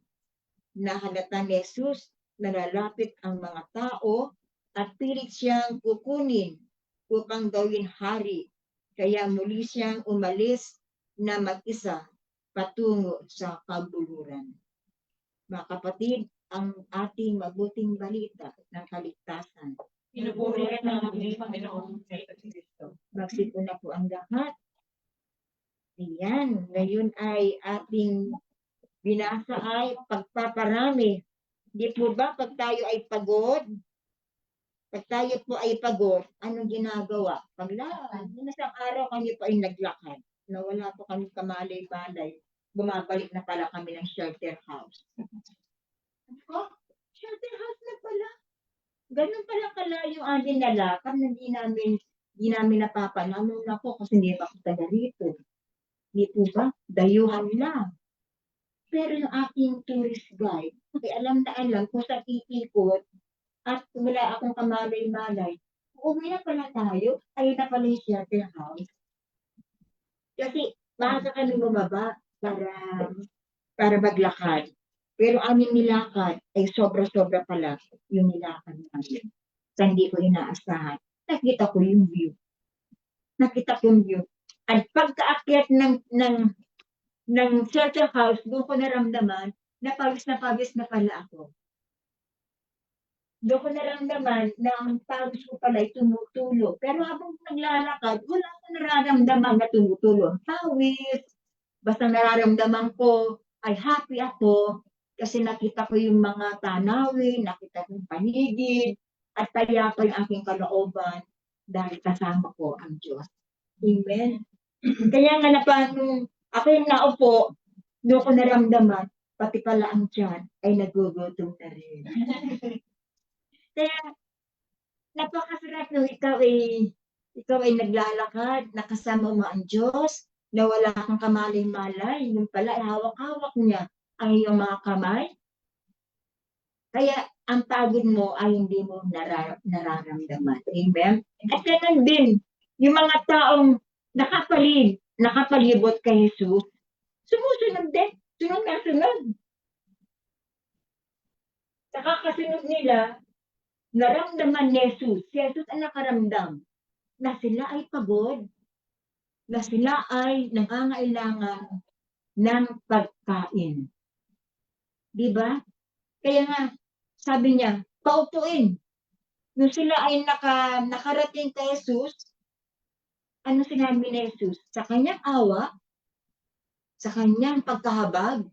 Nahalata ni Jesus na lalapit ang mga tao at pilit siyang kukunin upang gawin hari. Kaya muli siyang umalis na mag-isa patungo sa kabuluran. Mga kapatid, ang ating mabuting balita ng kaligtasan. Pinupuri ka namin, Panginoon, sa Kristo. Magsipuna po ang lahat. Ayan, ngayon ay ating binasa ay pagpaparami. Di po ba pag tayo ay pagod, anong ginagawa? Paglakad. Isang araw kami po ay naglakad. Nawala po kami kamalay-balay. Bumabalik na pala kami ng shelter house. Oh, shelter house na pala. Ganun pala kalayo ang ating nalakad na di namin napapananon ako kasi hindi pa ako taga rito. Di po ba? Dayuhan lang. Pero yung aking tourist guide, alam na alam kung saan iikot at wala akong kamalay-malay. Uwi na pala tayo, ayun na pala yung shelter house. Kasi maaga kami bumaba para maglakad. Pero aming nilakad ay sobra-sobra pala yung nilakad namin. So, hindi ko inaasahan. Nakita ko yung view. At pagkaakyat ng shelter house, doon ko naramdaman na pawis na pala ako. Doon ko naramdaman na ang pawis ko pala ay tumutulo. Pero habang naglalakad, wala ko nararamdaman na tumutulo ang pawis. Basta nararamdaman ko ay happy ako kasi nakita ko yung mga tanawin, nakita ko yung paligid, at kaya pa yung aking kalooban dahil kasama ko ang Diyos. Amen. Kaya nga ako yung naupo, doon ko naramdaman, pati pala ang tiyan ay nagugutom na rin. Kaya, napakasarap nung ikaw ay naglalakad, nakasama mo ang Diyos, na wala kang kamalay-malay, yung pala ay hawak-hawak niya ang iyong mga kamay. Kaya, ang pagod mo ay hindi mo nararamdaman. Amen? At ganun din, yung mga taong nakapalibot kay Jesus, sumusunod din. Sunod. Sa kakasunod nila, naramdaman ni Jesus. Si Jesus ang nakaramdam na sila ay pagod, na sila ay nangangailangan ng pagkain. Diba? Kaya nga, sabi niya, paupuin. Nung sila ay nakarating kay Jesus, ano sinabi ni Jesus? Sa kanyang awa, sa kanyang pagkahabag,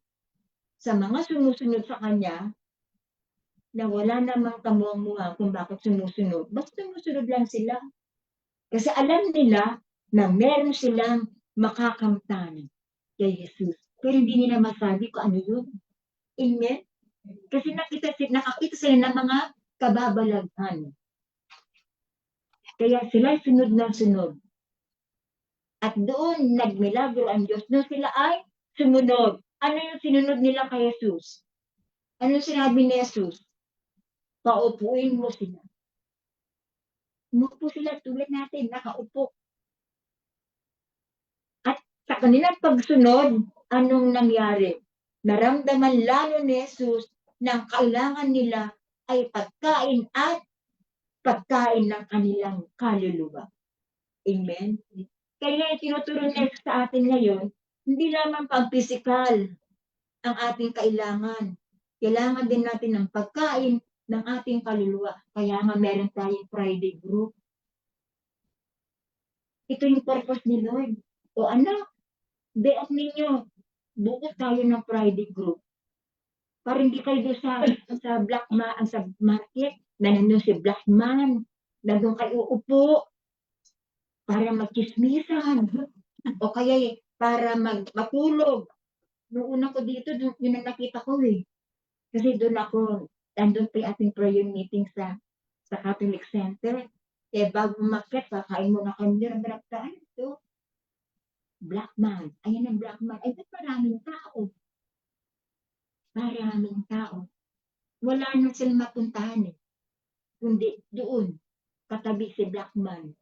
sa mga sumusunod sa kanya, na wala namang kamuang-muang kung bakit sumusunod. Basta sumusunod lang sila. Kasi alam nila na meron silang makakamtan kay Jesus. Pero hindi nila masabi kung ano yun. Amen? Kasi nakakita sila ng mga kababalaghan. Kaya sila sunod na sunod. At doon nagmilagro ang Diyos. Doon sila ay sumunod. Ano yung sinunod nila kay Jesus? Ano sinabi ni Jesus? Paupuin mo sila. Umupo sila tulad natin, nakaupo. At sa kanilang pagsunod, anong nangyari? Naramdaman lalo ni Jesus na kailangan nila ay pagkain at pagkain ng kanilang kaluluwa. Amen? Kaya tinuturo niya sa atin ngayon, hindi lamang pag-physical ang ating kailangan. Kailangan din natin ng pagkain ng ating kaluluwa. Kaya nga meron tayong Friday group. Ito yung purpose ni Lord O anak, beat ninyo, bukas tayo ng Friday group. Para hindi kayo doon sa market, na nandun si Black Man, nandun kayo uupo, para magchismisan, o kaya para matulog. Noong una ko dito, yun ang nakita ko eh. Kasi doon ako, nandun pa yung ating prayer meeting sa Catholic Center. Eh, bago umakyat, kakain muna kami ng dragtaan ito. Black Man. Ayan ang Black Man. Ay, ba't maraming tao? Maraming tao. Wala na silang mapuntahan eh. Kundi doon, katabi si Black Man.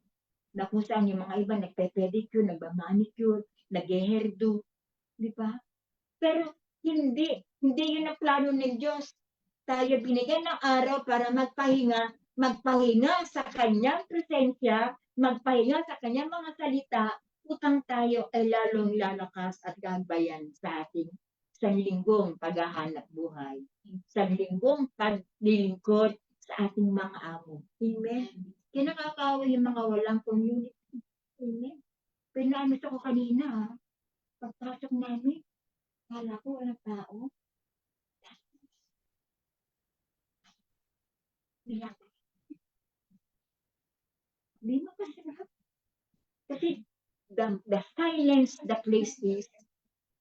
Na kung saan yung mga iba nagpe-pedicure, nagba-manicure, nag-hairdo. Di ba? Pero hindi yun ang plano ng Diyos. Tayo binigyan ng araw para magpahinga sa kanyang presensya, magpahinga sa kanyang mga salita, upang tayo ay lalong lalakas at gabayan sa ating sanlinggong paghahanap buhay, sanlinggong paglilingkod sa ating mga amo. Amen. Kaya nakakawa yung mga walang community. Amen. Pinamis ako kanina, pagpasok namin, kala ko walang tao. Di makasarap. Kasi the silence the place is,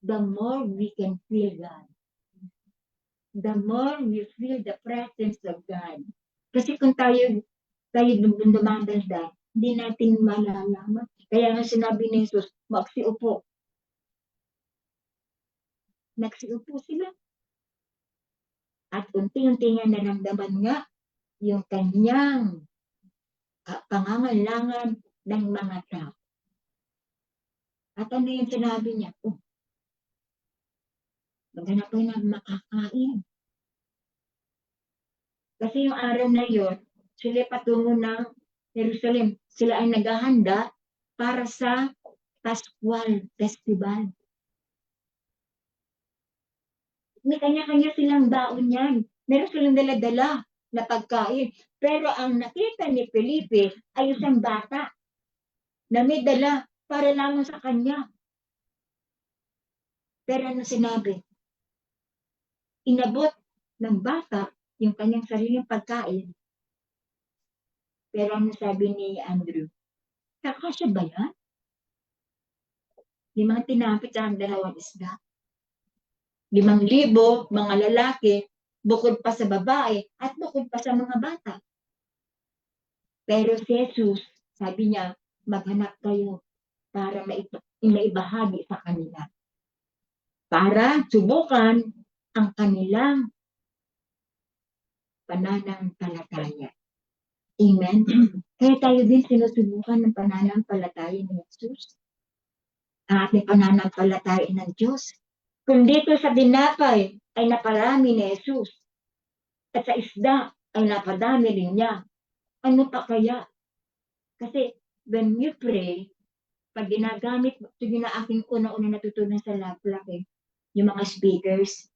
the more we can feel God. The more we feel the presence of God. Kasi kung tayo dumandanda, hindi natin malalaman. Kaya nga sinabi ni Jesus, magsiupo. Nagsiupo sila. At unti-unti nga naramdaman nga yung kanyang pangangailangan ng mga tao. At ano yung sinabi niya? Maghanap kayo ng makakain. Kasi yung araw na yun, sila patungo ng Jerusalem. Sila ay naghahanda para sa Pascual Festival. May kanya-kanya silang baon yan. Meron silang dala-dala na pagkain. Pero ang nakita ni Felipe ay isang bata na may dala para lamang sa kanya. Pero ano sinabi? Inabot ng bata yung kanyang sariling pagkain. Pero ano sabi ni Andrew? Kakasya ba yan? 5 tinapit ang 2 isda. 5,000 mga lalaki, bukod pa sa babae, at bukod pa sa mga bata. Pero si Jesus, sabi niya, maghanap kayo para maibahagi sa kanila. Para subukan ang kanilang pananampalataya. Amen? Kaya tayo din sinusubukan ng pananampalataya ni Jesus. Ang ating pananampalataya ng Diyos. Kung dito sa dinapay ay naparami ni Jesus, at sa isda ay napadami rin niya, ano pa kaya? Kasi when you pray, pag ginagamit, ito yung aking una-una natutunan sa Laplak yung mga speakers,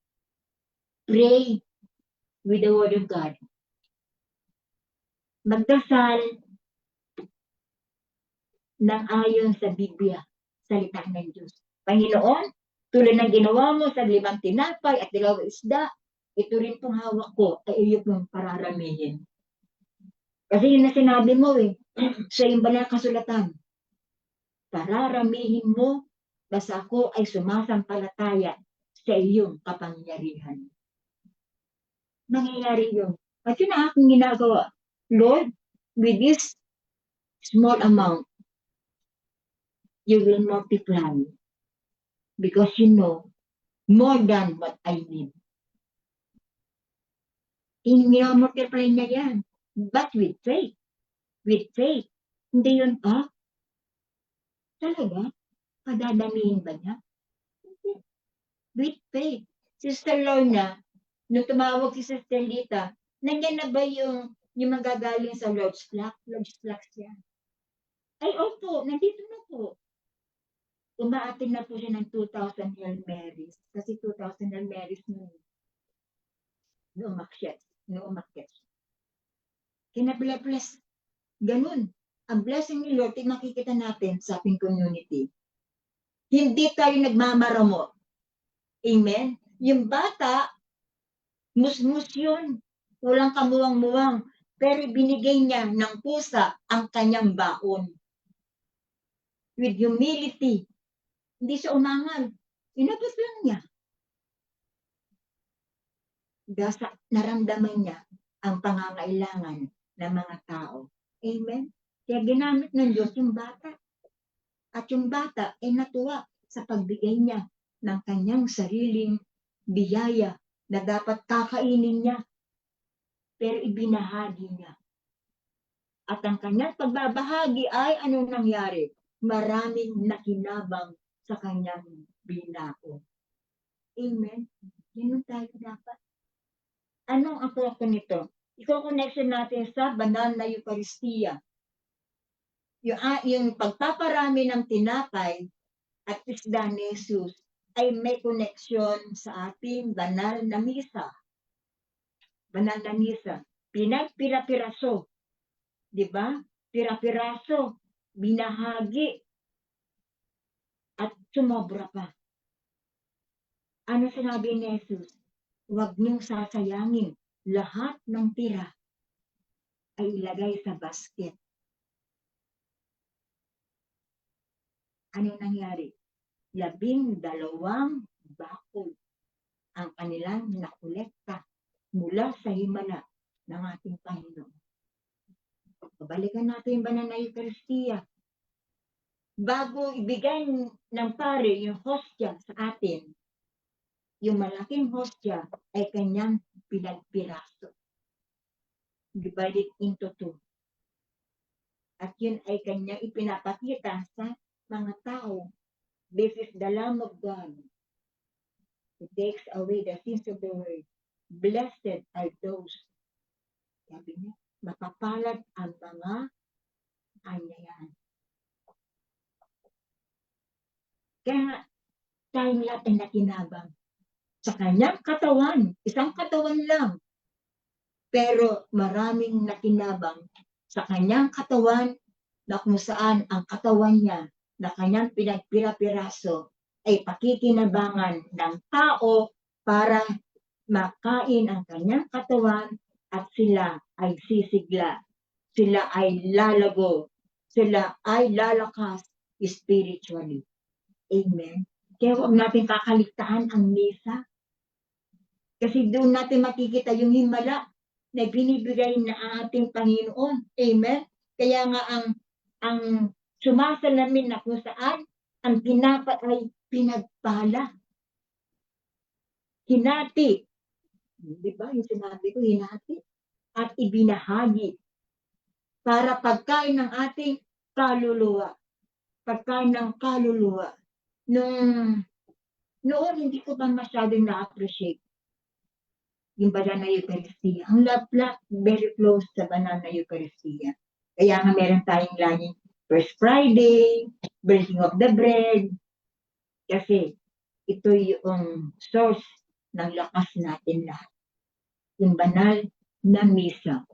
pray with the Word of God. Magdasal ng ayon sa Biblia, salita ng Diyos. Panginoon, tulad ng ginawa mo sa 5 tinapay at 2 isda, ito rin pong hawak ko ay iyo pong pararamihin. Kasi yun na sinabi mo sa iyong banal kasulatan, pararamihin mo basta ako ay sumasampalataya sa iyong kapangyarihan. Mangyayari yun. At yun ang aking ginagawa. Lord, with this small amount, you will multiply. Because you know more than what I need. Multiply niya yan. But with faith. With faith. Hindi yun, talaga? Padadamihin ba niya? With faith. Sister Lorna, nung tumawag si Sister Lita, nandiyan na ba yung magagaling sa Lord's Flock? Lord's Flock siya. Ay, opo, nandito na po. Umaatin na po siya ng 2,000 Hail Marys. Kasi 2,000 Hail Marys no umakyat. Kinabless. Ganun. Ang blessing ni Lord, makikita natin sa ating community. Hindi tayo nagmamaramo. Amen? Yung bata, musmus yun. Walang kamuwang-muwang. Pero binigay niya ng pusa ang kanyang baon. With humility. Hindi siya umangal. Inabot lang niya. Dahil naramdaman niya ang pangangailangan ng mga tao. Amen? Kaya ginamit ng Diyos yung bata. At yung bata ay natuwa sa pagbigay niya ng kanyang sariling biyaya na dapat kakainin niya. Pero ibinahagi niya. At ang kanyang pagbabahagi ay ano nangyari? Maraming nakinabang sa kanyang binao. Amen? Ganun tayo dapat. Anong ako nito? Iko-connection natin sa banal na Eucharistia. Yung pagpaparami ng tinapay at isda ni Jesus ay may connection sa ating banal na misa. Banal na misa. Pinagpira-piraso. Di ba? Pira-piraso. Binahagi. At sumobra pa. Ano sinabi ni Jesus? Huwag niyong sasayangin. Lahat ng tira ay ilagay sa basket. Ano nangyari? 12 bakul ang kanilang nakolekta mula sa himala ng ating Panginoon. Pabalikan natin yung banal na Eucharistia. Bago ibigay ng pare yung hostya sa atin, yung malaking hostya ay kanyang pinagpiraso. Divided into 2. At yun ay kanyang ipinapakita sa mga tao. This is the Lamb of God who takes away the sins of the world. Blessed are those. Sabi niya, mapapalad ang mga anyayan. Kaya tayong lahat ay nakinabang sa kanyang katawan. Isang katawan lang. Pero maraming nakinabang sa kanyang katawan na kung saan ang katawan niya na kanyang pinagpira-piraso ay pakikinabangan ng tao para makain ang kanyang katawan at sila ay sisigla. Sila ay lalago. Sila ay lalakas spiritually. Amen. Kaya huwag natin kakaligtaan ang misa. Kasi doon natin makikita yung himala na binibigay na ating Panginoon. Amen. Kaya nga ang sumasalamin na kung saan ang tinapay ay pinagpala. Hinati. Di ba? Yung sinabi ko, hinati. At ibinahagi. Para pagkain ng ating kaluluwa. Pagkain ng kaluluwa. Noon, hindi ko ba masyadong na-appreciate yung banal na Eucharistia. Ang lap-lap, very close sa banal na Eucharistia. Kaya nga meron tayong laging First Friday, Breaking of the Bread. Kasi ito yung source ng lakas natin lahat. Yung banal na misa.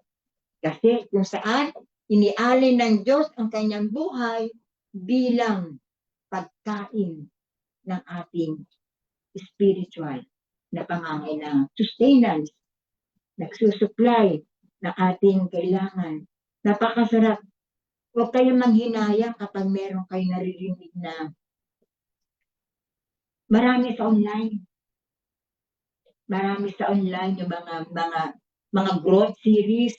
Kasi kung saan inialay ng Diyos ang kanyang buhay bilang pagkain ng ating spiritual na pangangailangan. Sustenance. Nagsusupply ng ating kailangan. Napakasarap. Huwag kayong manghinayang kapag meron kayo naririnig na marami sa online. Marami sa online yung mga growth series.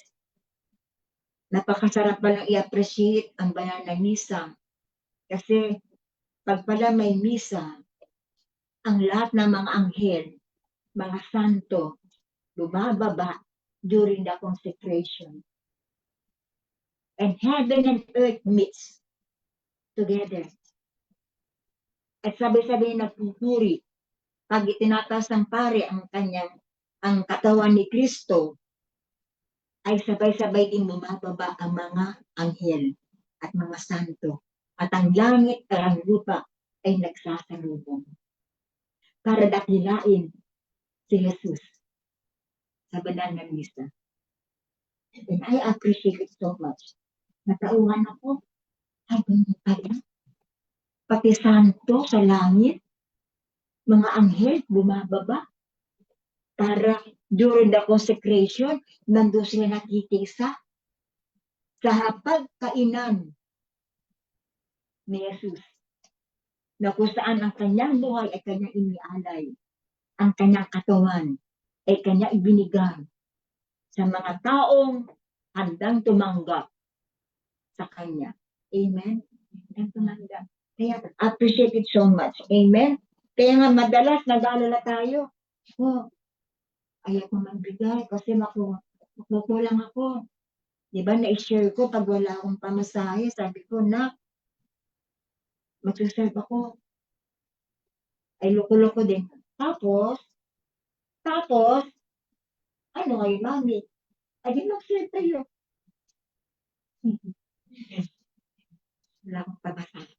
Napakasarap palang i-appreciate ang banal na misa. Kasi pag pala may misa, ang lahat ng mga anghel, mga santo, bumababa during the consecration. And heaven and earth meets together. At sabay-sabay nagpupuri. Pag itinataas ng pare ang katawan ni Kristo, ay sabay-sabay din bumababa ang mga anghel at mga santo. At ang langit at ang lupa ay nagsasalubong. Para dakilain si Jesus sa banal na misa. And I appreciate it so much. Natauhan ako. Ay, ganyan pala. pati santo sa langit, mga anghel bumababa para during the consecration, nandun sila nakikisa sa hapagkainan ni Jesus, na kung saan ang kanyang buhay ay kanyang inialay, ang kanyang katawan ay kanyang ibinigay sa mga taong handang tumanggap sa kanya. Amen? Handang tumanggap. Kaya appreciate it so much. Amen? Kaya nga madalas nag-aalala tayo, ayaw ko magbigay kasi makukulang ako. Diba, na-share ko pag wala akong pamasahe, sabi ko, magsuserve ako. Ay, loko-loko din. Tapos, ano ngayon, mami? Ay, di mag-serve tayo. Wala akong pamasahe.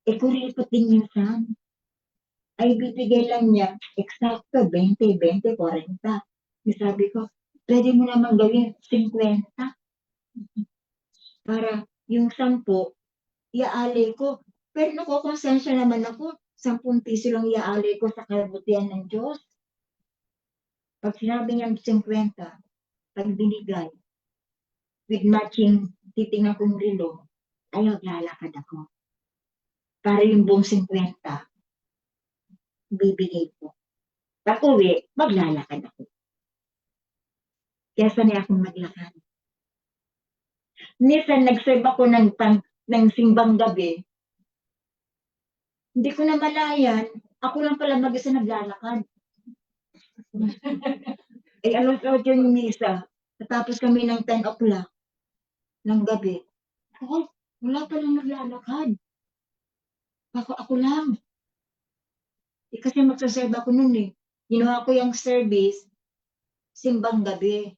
Kuripot din minsan. Ay, bibigay lang niya, eksakto, 20, 40. Sabi ko, pwede mo naman gawin 50. Para yung 10, iaalay ko. Pero nakukonsensya naman ako, 10 piso lang iaalay ko sa kabutihan ng Diyos. Pag sinabi niya 50, pag binigay, with matching, titingnan kong relo, ay maglalakad ako. Para yung buong 50, bibigay ko. Pag uwi, maglalakad ako. Kaya sanay akong maglakad. Minsan, nag-serve ako ng simbang gabi. Hindi ko na malayan, ako lang pala mag-isa naglalakad. Ay, alas 8 yung misa. Tapos kami ng 10 o'clock ng gabi. Wala palang naglalakad. Ako lang. Kasi magsaserve ako nun eh. Ginawa ko yung service, simbang gabi.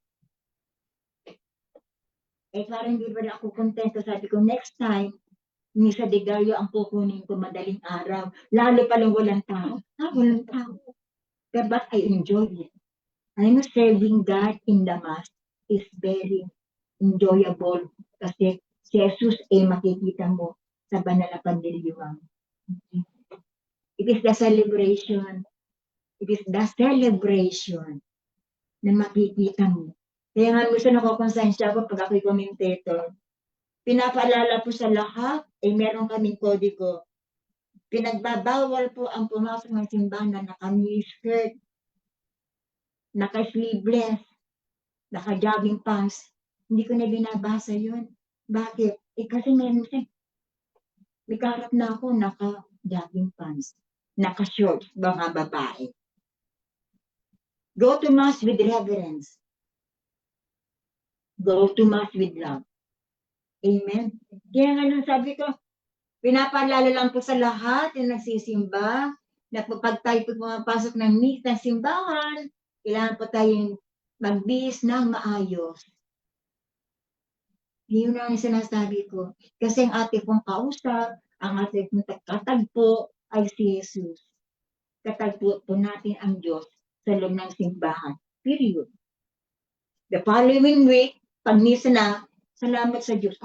Parang hindi ba ako kontento. Sabi ko, next time, Misa de Gallo ang kukunin ko madaling araw. Lalo palang walang tao. Walang tao. But I enjoy it. I'm serving God in the Mass is very enjoyable kasi si Jesus makikita mo sa banal na pandiriwang. It is the celebration. It is the celebration na makikita mo. Kaya nga gusto nakukonsensya ako pag ako'y commentator. Pinapaalala po sa lahat, meron kaming kodigo. Pinagbabawal po ang pumasok ng simbahan na naka-skirt, naka-sleeveless, naka-jogging pants. Hindi ko na binabasa yun. Bakit? Kasi may kaharap na ako naka-jogging pants, naka-shorts, mga babae. Go to Mass with reverence. Go to Mass with love. Amen. Kaya nga sabi ko, pinapaalala lang po sa lahat yung nagsisimba, na pag tayo pumapasok ng simbahan, kailangan po tayong magbihis ng maayos. Yun ang sinasabi ko. Kasi ang ating pong kausap, ang ating pong katagpo ay si Jesus. Katagpo po natin ang Diyos sa loob ng simbahan. Period. The following week, pag misa na, salamat sa Diyos.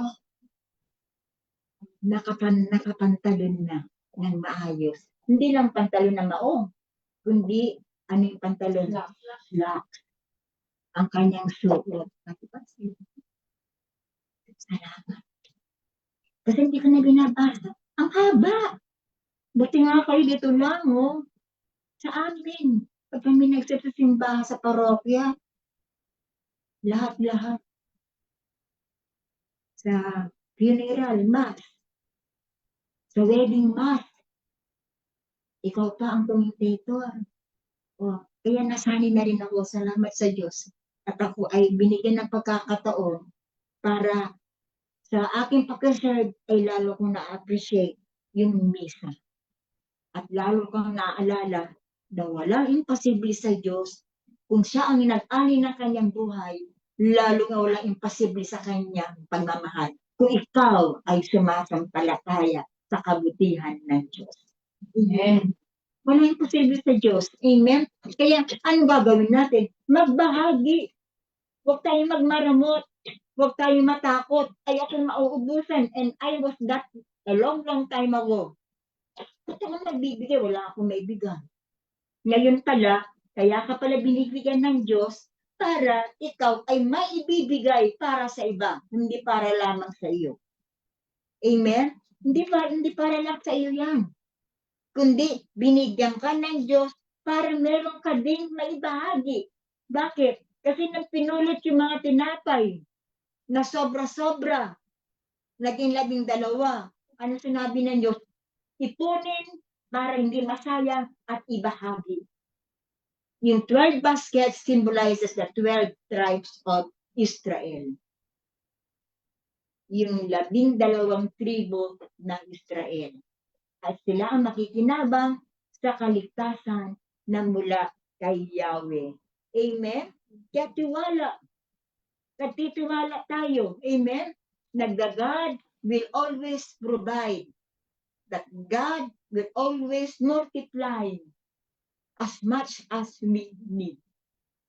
Nakapantalon na ng maayos. Hindi lang pantalon na maong, kundi yung pantalon? Slacks. Ang kanyang suot. Salamat. Kasi hindi ko na binabasa. Ang haba. Buti nga kayo dito lang, sa amin. Pag kami nagsisimba sa parokya, lahat-lahat. Sa funeral mass, sa wedding mass, ikaw pa ang commentator. Kaya nasanay na rin ako, salamat sa Diyos. At ako ay binigyan ng pagkakataon para sa aking pag-serve ay lalo kong na-appreciate yung misa. At lalo kong naaalala na walang imposible sa Diyos. Kung siya ang nag-alay ng kanyang buhay, lalo nga walang imposible sa kanyang pagmamahal. Kung ikaw ay sumasampalataya sa kabutihan ng Diyos. Amen. Walang imposible sa Diyos. Amen. Kaya ano gagawin natin? Magbahagi. Huwag tayong magmaramot. Huwag tayong matakot. Ay akong mauubusan. And I was that a long time ago. Ba't ako magbibigay? Wala akong maibigay. Ngayon pala, kaya ka pala binibigyan ng Diyos para ikaw ay maibibigay para sa iba, hindi para lamang sa iyo. Amen? Hindi para lang sa iyo yan. Kundi binigyan ka ng Diyos para meron ka ding maibahagi. Bakit? Kasi nang pinulot yung mga tinapay na sobra-sobra, naging 12. Ano sinabi ng Diyos? Ipunin para hindi masayang at ibahagi. Yung 12 baskets symbolizes the 12 tribes of Israel. Yung 12 tribo ng Israel. At sila ang makikinabang sa kaligtasan na mula kay Yahweh. Amen? Kaya tiwala. Katitiwala tayo. Amen? God will always provide. That God will always multiply as much as we need.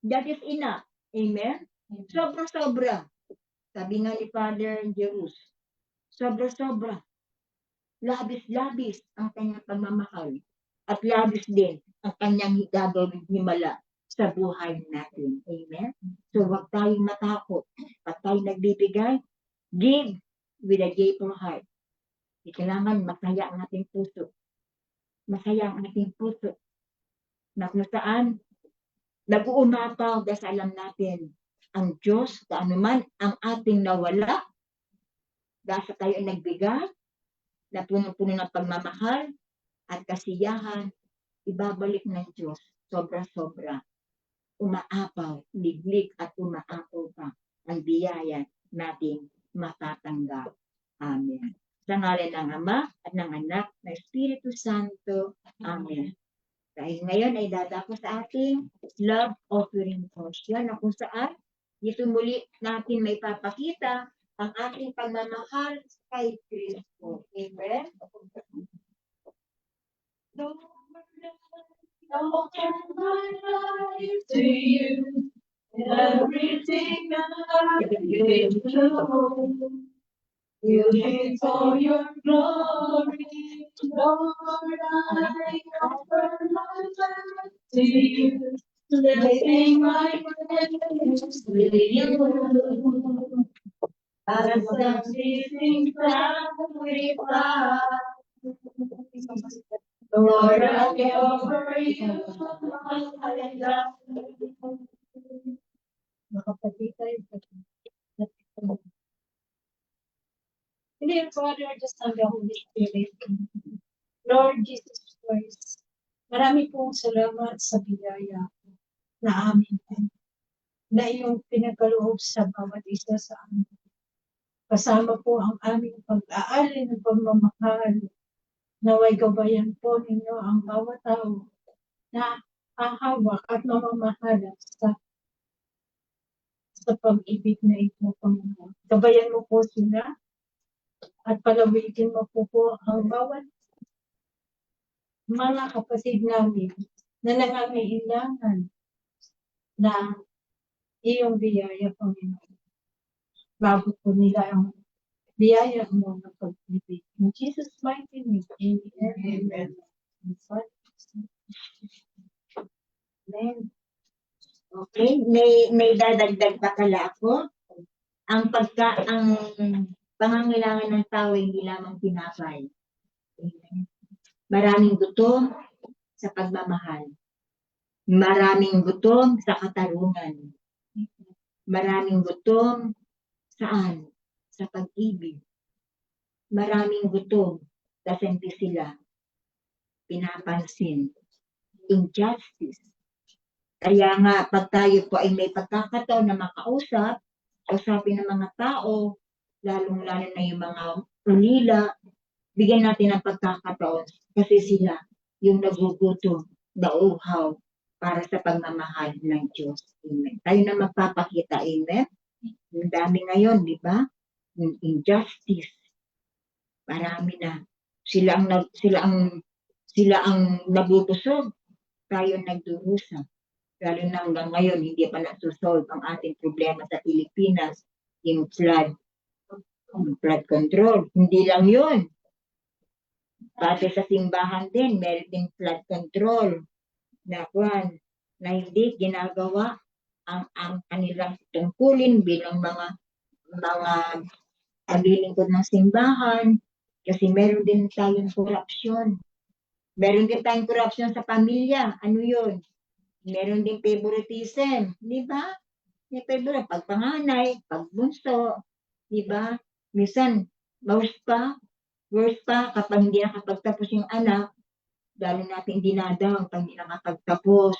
That is enough. Amen? Sobra-sobra. Sabi nga ni Father Jerus, sobra-sobra. Labis-labis ang kanyang pagmamahal. At labis din ang kanyang gagawing himala sa buhay natin. Amen? So huwag tayong matakot. Pag tayo nagbibigay, give with a grateful heart. Kailangan masaya ang ating puso. Masaya ang ating puso. Na kung saan, nag-uumapaw dahil alam natin, ang Diyos, kaanuman ang ating nawala, dahil sa tayo ay nagbigay, na puno-puno ng pagmamahal at kasiyahan, ibabalik ng Diyos sobra-sobra. Umaapaw, liglig at umaapaw pa ang biyaya nating matatanggap. Amen. Sa ngalan ng Ama at ng Anak na Espiritu Santo. Amen. Dahil ngayon ay dadako sa ating love offering portion na kung saan dito muli natin may papakita ang ating pagmamahal kay Kristo. Amen? Lord, my life to you, everything I give you. You live for your glory, Lord, I offer my life to you, lifting my praise to you. As a living sacrifice, Lord, I offer you my life. Dear Father, the Son, the Holy Spirit, Lord Jesus Christ, marami pong salamat sa biyaya na amin na iyong pinagkaloob sa bawat isa sa amin. Kasama po ang aming pag-aali ng pagmamahal. Naway gabayan po ninyo ang bawat tao na hahawak at mamamahala sa pag-ibig na ito, Panginoon. Gabayan mo po sila at palawitin mo po ang bawat mga kapatid namin na nangangailangan na iyong biyaya, Panginoon. Bago po nila ang biyaya mo ng pag-ibig. In Jesus' mighty name, amen. Amen. Okay, may dadagdag pa kala ako. Ang pangangailangan ng tao hindi lamang tinapay. Amen. Maraming gutom sa pagmamahal. Maraming gutom sa katarungan. Maraming gutom saan? Sa pag-ibig. Maraming gutom kasi hindi sila pinapansin. Injustice. Kaya nga, pag tayo po ay may pagkakataon na makausap, kausapin ng mga tao, lalong-lalo na yung mga ulila, bigyan natin ng pagkakataon kasi sila yung nagugutom, nauuhaw para sa pagmamahal ng Diyos. Amen. Tayo na magpapakita. Amen. Ang dami ngayon, di ba? Yung injustice. Marami na. Sila ang nabubusog. Tayo nagdurusa. Lalo na hanggang ngayon, hindi pa nasusolve ang ating problema sa Pilipinas, yung flood control. Hindi lang yun. Pati sa simbahan din, meron din flood control na hindi ginagawa ang kanilang tungkulin bilang mga paglilingkod ng simbahan kasi meron din tayong korupsyon. Meron din tayong korupsyon sa pamilya. Ano yun? Meron din favoritism. Di ba? May favorite. Pagpanganay, pagbunso. Di ba? Minsan, worse pa kapag hindi nakapagtapos yung anak, lalo natin dinadaw pag hindi nakapagtapos.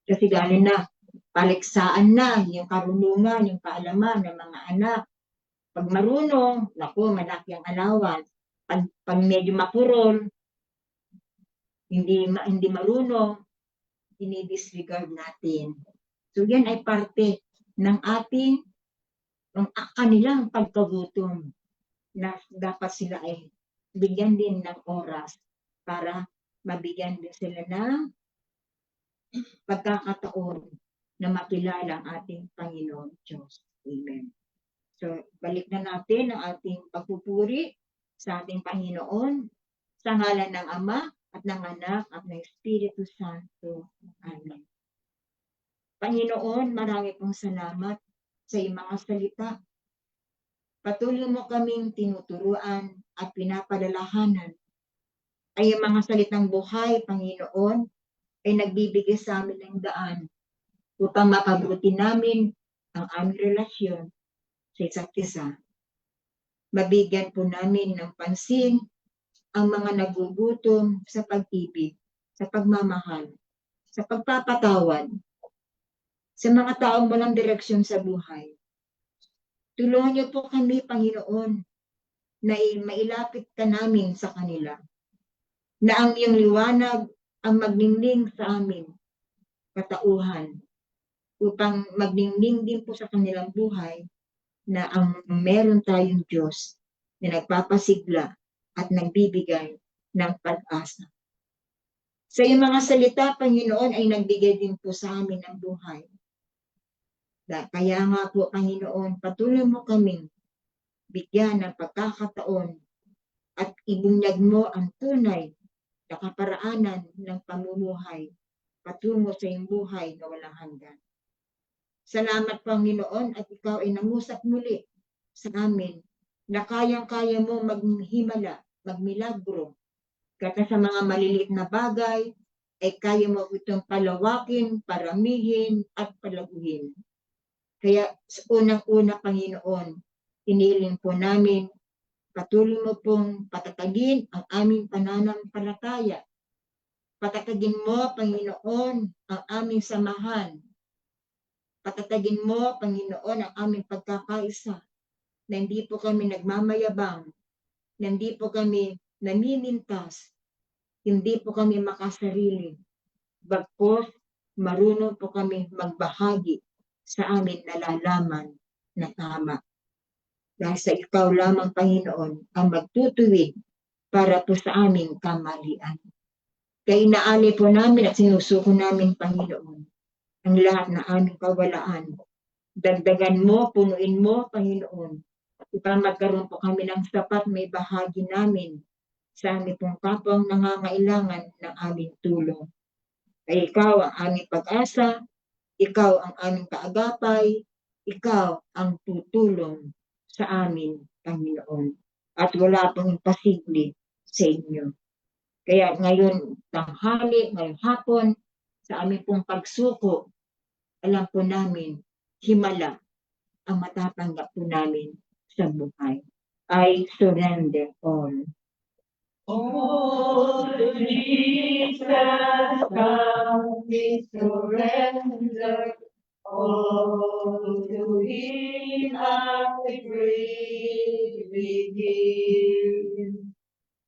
Kasi gano'n na, paliksaan na yung karunungan, yung kaalaman ng mga anak. Pag marunong, naku, malaki ang allowance. Pag medyo mapurol, hindi marunong, dinidisregard natin. So yan ay parte ng kanilang pagkagutom na dapat sila ay bigyan din ng oras para mabigyan din sila ng pagkakataon na makilala ang ating Panginoon Diyos. Amen. So, balik na natin ang ating pagpupuri sa ating Panginoon sa ngalan ng Ama at ng Anak at ng Espiritu Santo. Amen. Panginoon, marami pong salamat sa iyong mga salita. Patuloy mo kaming tinuturuan at pinapadalahanan. Ay ang mga salitang buhay, Panginoon, ay nagbibigay sa amin ng daan upang mapabuti namin ang aming relasyon sa isa't isa. Mabigyan po namin ng pansin ang mga nagugutom sa pag-ibig, sa pagmamahal, sa pagpapatawad, sa mga taong walang direksyon sa buhay. Tulungan niyo po kami, Panginoon, na mailapit ka namin sa kanila, na ang iyong liwanag ang magningning sa amin, katauhan, upang magningning din po sa kanilang buhay na ang meron tayong Diyos na nagpapasigla at nagbibigay ng pag-asa. Sa iyong mga salita, Panginoon, ay nagbigay din po sa amin ng buhay. Kaya nga po, Panginoon, patuloy mo kaming bigyan ng pagkakataon at ibunyag mo ang tunay na kaparaanan ng pamumuhay patungo sa iyong buhay na walang hanggan. Salamat, Panginoon, at ikaw ay nangusap muli sa amin na kayang-kaya mo maghimala, magmilagro. Kaya sa mga maliliit na bagay, ay kaya mo itong palawakin, paramihin, at palaguhin. Kaya sa unang-una, Panginoon, hiniling po namin, patuloy mo pong patatagin ang aming pananampalataya. Patatagin mo, Panginoon, ang aming samahan. Patatagin mo, Panginoon, ang aming pagkakaisa, na hindi po kami nagmamayabang, na hindi po kami namimintas, hindi po kami makasarili. Bagkus, marunong po kami magbahagi sa amin nalalaman na tama. Dahil sa ikaw lamang, Panginoon, ang magtutuwid para po sa aming kamalian. Kaya inaali po namin at sinusuko namin, Panginoon, ang lahat na aming kawalaan. Dagdagan mo, punuin mo, Panginoon, upang magkaroon po kami ng sapat may bahagi namin sa aming pong kapwang nangangailangan ng aming tulong. Kaya ikaw ang aming pag-asa, ikaw ang aming kaagapay, ikaw ang tutulong sa amin, Panginoon. At wala pong imposible sa inyo. Kaya ngayon tanghali, ngayong hapon, sa aming pong pagsuko, alam po namin, himala ang matatanggap po namin sa buhay. I surrender all. Oh, Jesus, come, we surrender all to Him I freely give.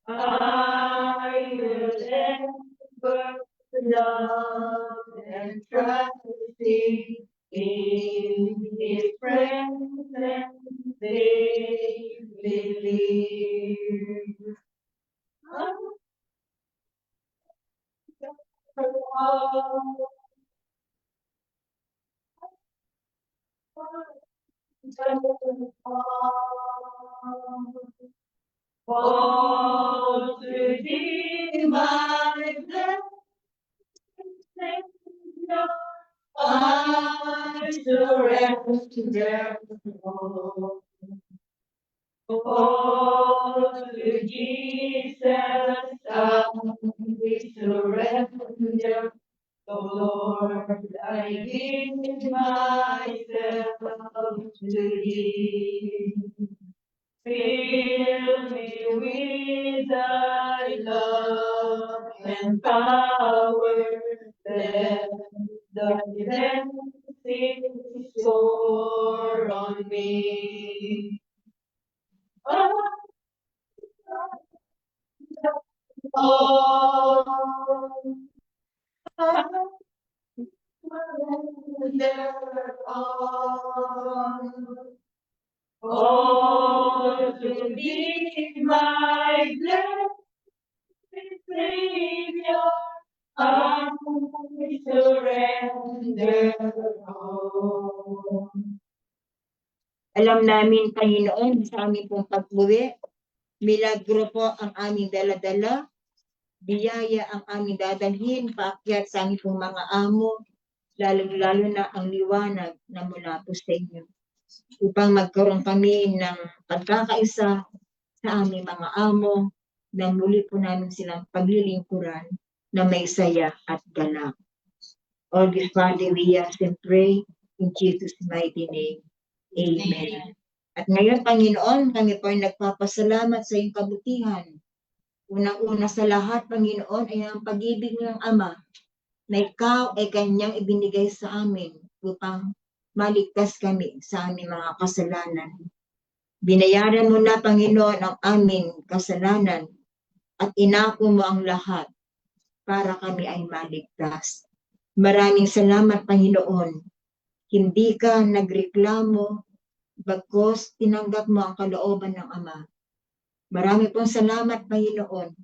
I will ever love and trust in His presence they believe. all to thee, my blessed Savior, I surrender all. All to Jesus, I surrender. Lord, I give myself to thee. Fill me with thy love and power, let thy blessings pour on me. Oh, I surrender all to thee, my blessed Savior, I surrender all. Alam namin, Panginoon, sa aming pong pag-uwi, milagro po ang aming dala-dala, biyaya ang aming dadalhin, paakyat sa aming pong mga amo, lalo-lalo na ang liwanag na mula po sa inyo. Upang magkaroon kami ng pagkakaisa sa aming mga amo, na muli po namin silang paglilingkuran na may saya at galak. All this, Father, we ask and pray in Jesus' mighty name. Amen. At ngayon, Panginoon, kami po ay nagpapasalamat sa iyong kabutihan. Unang-una sa lahat, Panginoon, ay ang pag-ibig ng Ama na ikaw ay kanyang ibinigay sa amin upang maligtas kami sa aming mga kasalanan. Binayaran mo na, Panginoon, ang aming kasalanan at inako mo ang lahat para kami ay maligtas. Maraming salamat, Panginoon. Hindi ka nagreklamo, bagkus tinanggap mo ang kalooban ng Ama. Marami pong salamat, Panginoon,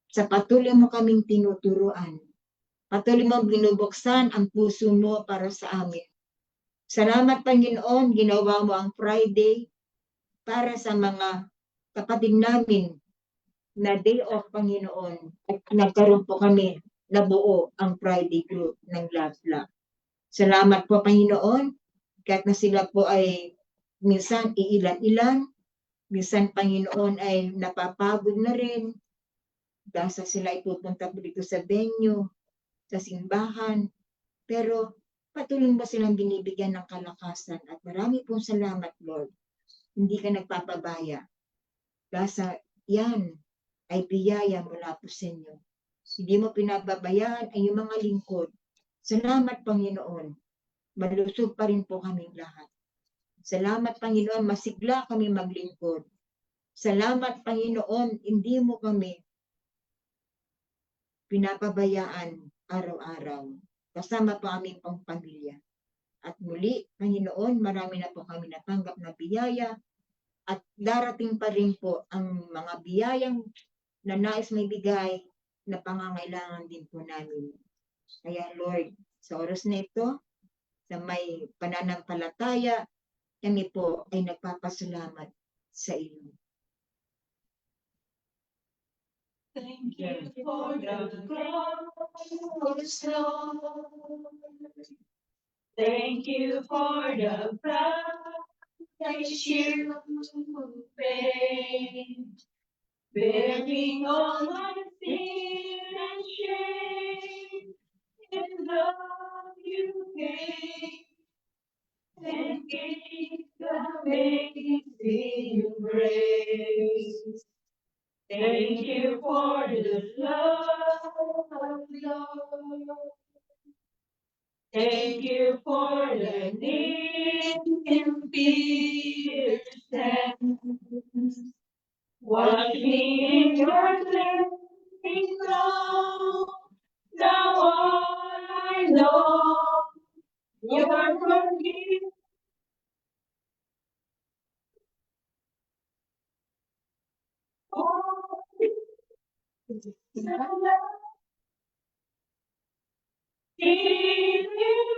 sa patuloy mo kaming tinuturuan. Patuloy mo binubuksan ang puso mo para sa amin. Salamat, Panginoon, ginawa mo ang Friday para sa mga kapatid namin na day off, Panginoon. At nagkaroon po kami na buo ang Friday group ng Love Love. Salamat po, Panginoon, kahit na sila po ay minsan iilan-ilan, minsan, Panginoon, ay napapagod na rin dahil sa sila ay pupunta dito sa venue, sa simbahan, pero patuloy mo silang binibigyan ng kalakasan at marami pong salamat, Lord. Hindi ka nagpapabaya. Dahil sa yan ay biyaya mula po sa inyo. Hindi mo pinababayaan ang iyong mga lingkod. Salamat, Panginoon. Malusog pa rin po kaming lahat. Salamat, Panginoon, masigla kami maglingkod. Salamat, Panginoon, hindi mo kami pinapabayaan araw-araw. Kasama po aming pang pamilya. At muli, Panginoon, marami na po kami natanggap na biyaya at darating pa rin po ang mga biyayang na nais may bigay na pangangailangan din po namin. Kaya Lord, sa oras na ito, sa may pananampalataya, kami po ay nagpapasalamat sa iyo. Thank you for the cross, Lord. Thank you for the price you paid, bearing all my sin and shame. In love you gave, and gave the amazing grace. Thank you for the love, Lord. Thank you for the in pierced hands. Wash me in your cleansing flow. Now all I know, your forgiveness. Seated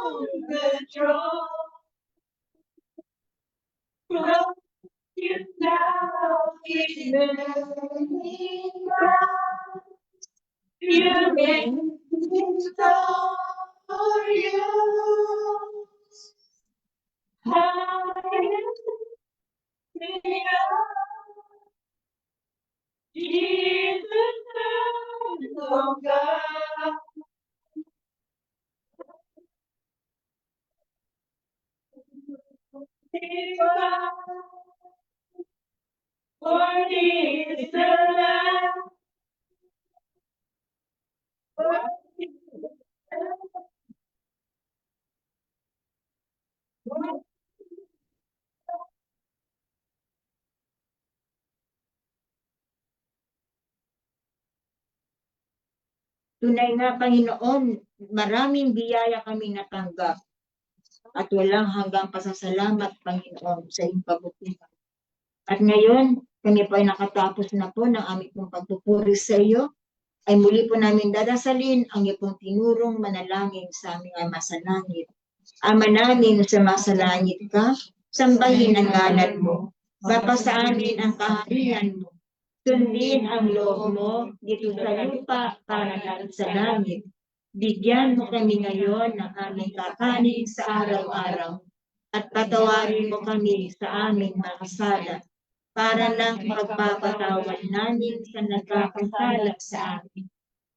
on the throne, you now You get Jesus, oh God. For is the Lamb. Tunay nga, Panginoon, maraming biyaya kami natanggap at walang hanggang pasasalamat, Panginoon, sa iyong kabutihan. At ngayon, kami po ay nakatapos na po ng aming pong pagpupuri sa iyo, ay muli po namin dadasalin ang iyong pong tinurong manalangin sa aming Ama sa langit. Ama namin sa masalangit ka, sambahin ang ngalan mo, mapasa amin ang kaharian mo, sundin ang loob mo dito sa lupa para na sa langit. Bigyan mo kami ngayon ng aming kakanin sa araw-araw at patawarin mo kami sa aming mga sala para ng pagpapatawad namin sa nagkakasala sa amin.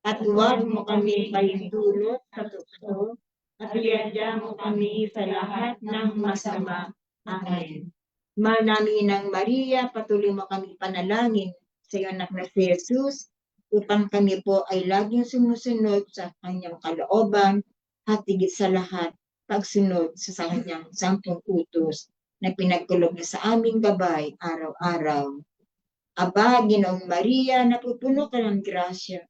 At huwag mo kami paintulot sa tukso at iadya mo kami sa lahat ng masama. Amen. Mahal namin Inang Maria, patuloy mo kami panalangin sa iyong anak na si Jesus, upang kami po ay laging sumusunod sa kanyang kalooban at higit sa lahat, pagsunod sa kanyang 10 utos na pinagkulog niya sa aming gabay araw-araw. Aba, Ginoong Maria, napupuno ka ng grasya.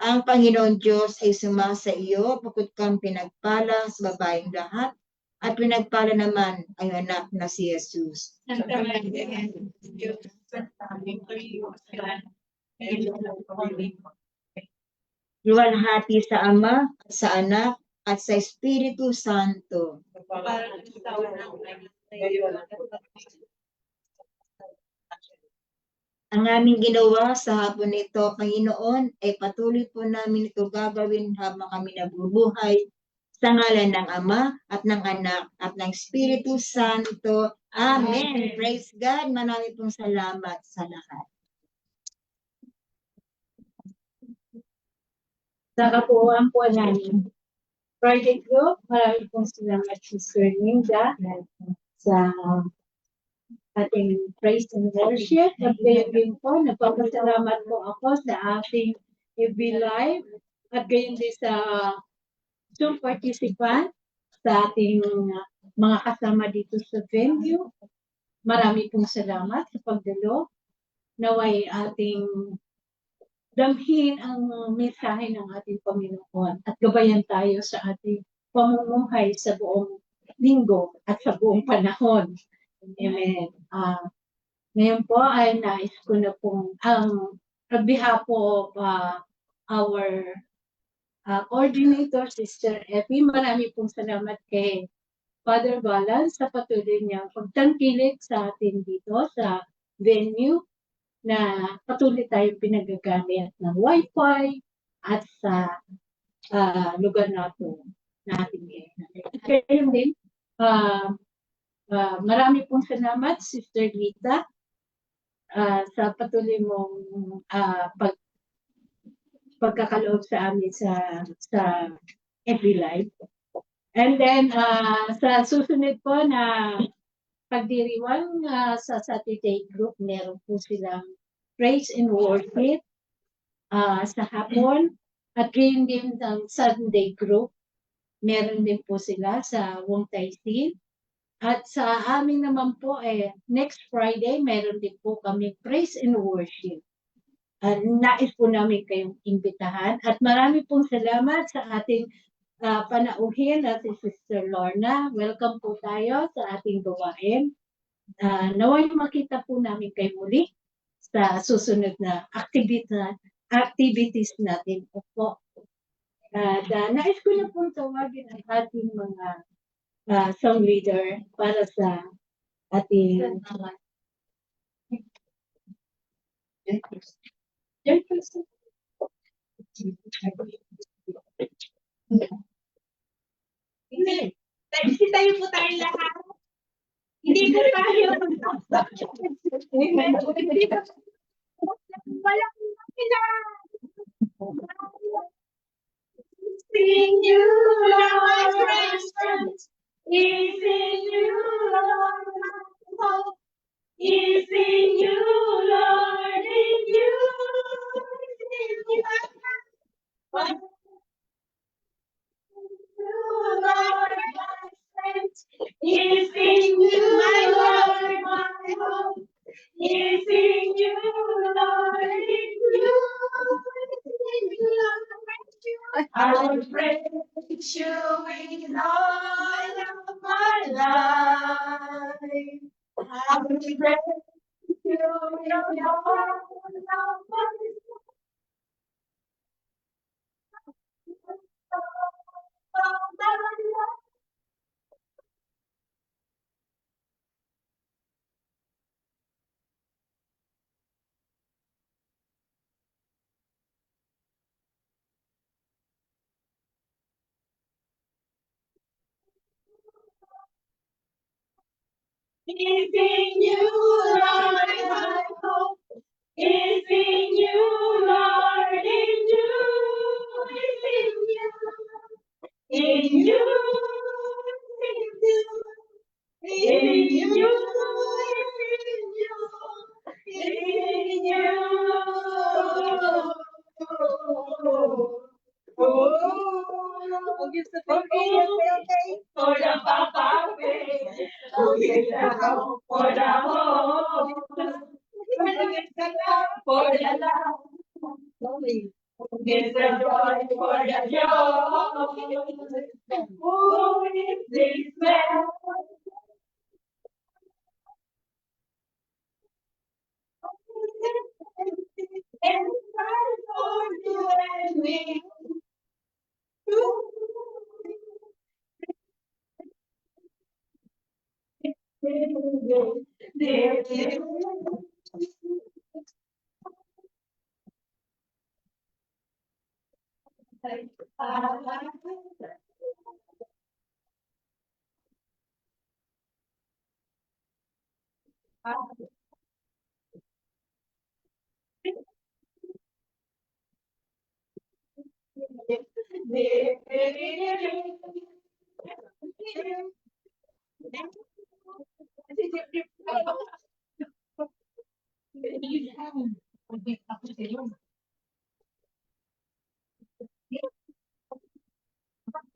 Ang Panginoon Diyos ay sumasa iyo, bukod kang pinagpala sa babaeng lahat, at pinagpala naman ang anak na si Jesus. Santa Maria, Diyos sa amin, Luwalhati sa Ama, at sa Anak, at sa Espiritu Santo. Ang aming ginawa sa hapon nito, Panginoon, ay patuloy po namin ito gagawin habang kami nabubuhay sa ngalan ng Ama at ng Anak at ng Espiritu Santo. Amen. Praise God. Marami pong salamat sa lahat. Sa kapuuan po namin. Friday group, marami pong salamat Sister Linda sa ating praise and worship. At gayon din po, nagpapasalamat po ako sa ating FB Live at gayon din sa Zoom participant, sa ating mga kasama dito sa venue. Marami pong salamat sa pagdalo. Naway ating damhin ang mensahe ng ating Panginoon at gabayan tayo sa ating pamumuhay sa buong linggo at sa buong panahon. Amen. Ngayon po ay nais ko na pong on behalf of our coordinator, Sister Effie, marami pong salamat kay Father Balan sa patuloy niyang pagtangkilik sa atin dito sa venue na patuloy tayong pinagagamit ng Wi-Fi at sa lugar natin. Kaya din, marami pong salamat, Sister Lita, sa patuloy mong pagkakaloob sa amin sa every live. And then, sa susunod po na pagdiriwang sa Saturday group, meron po silang praise and worship sa hapon. At gayon din ang Sunday group, meron din po sila sa Wong Tai Sin. At sa amin naman po, next Friday, meron din po kami praise and worship. Nais po namin kayong imbitahan. At marami pong salamat sa ating panauhin at si Sister Lorna. Welcome po tayo sa ating gawain. Naway makita po namin kayo muli sa susunod na activities natin po. Nais ko na pong tawagin ang ating mga song leader para sa ating Hindi tayo po tayo lahat. Hindi po tayo. Hindi po. Walang in you, Lord, my strength is in you, Lord, my hope is in you, Lord, in you, is in you, Lord, my strength is in you, my Lord, my hope is in you, Lord, in you, is in you, Lord. I will praise you with all of my life. I will praise you with all of my life. Is in you, Lord, my hope is in you, Lord, in you, is in you, in you, in you, in you, for the Papa, for the hope, for the love, is the joy, for the joy. Who is this man? And I for you and me.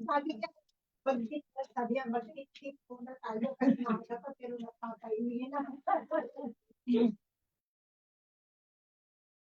Sabi niya, sabi niya, mag-tip muna tayo kasi mga pero napakainin na.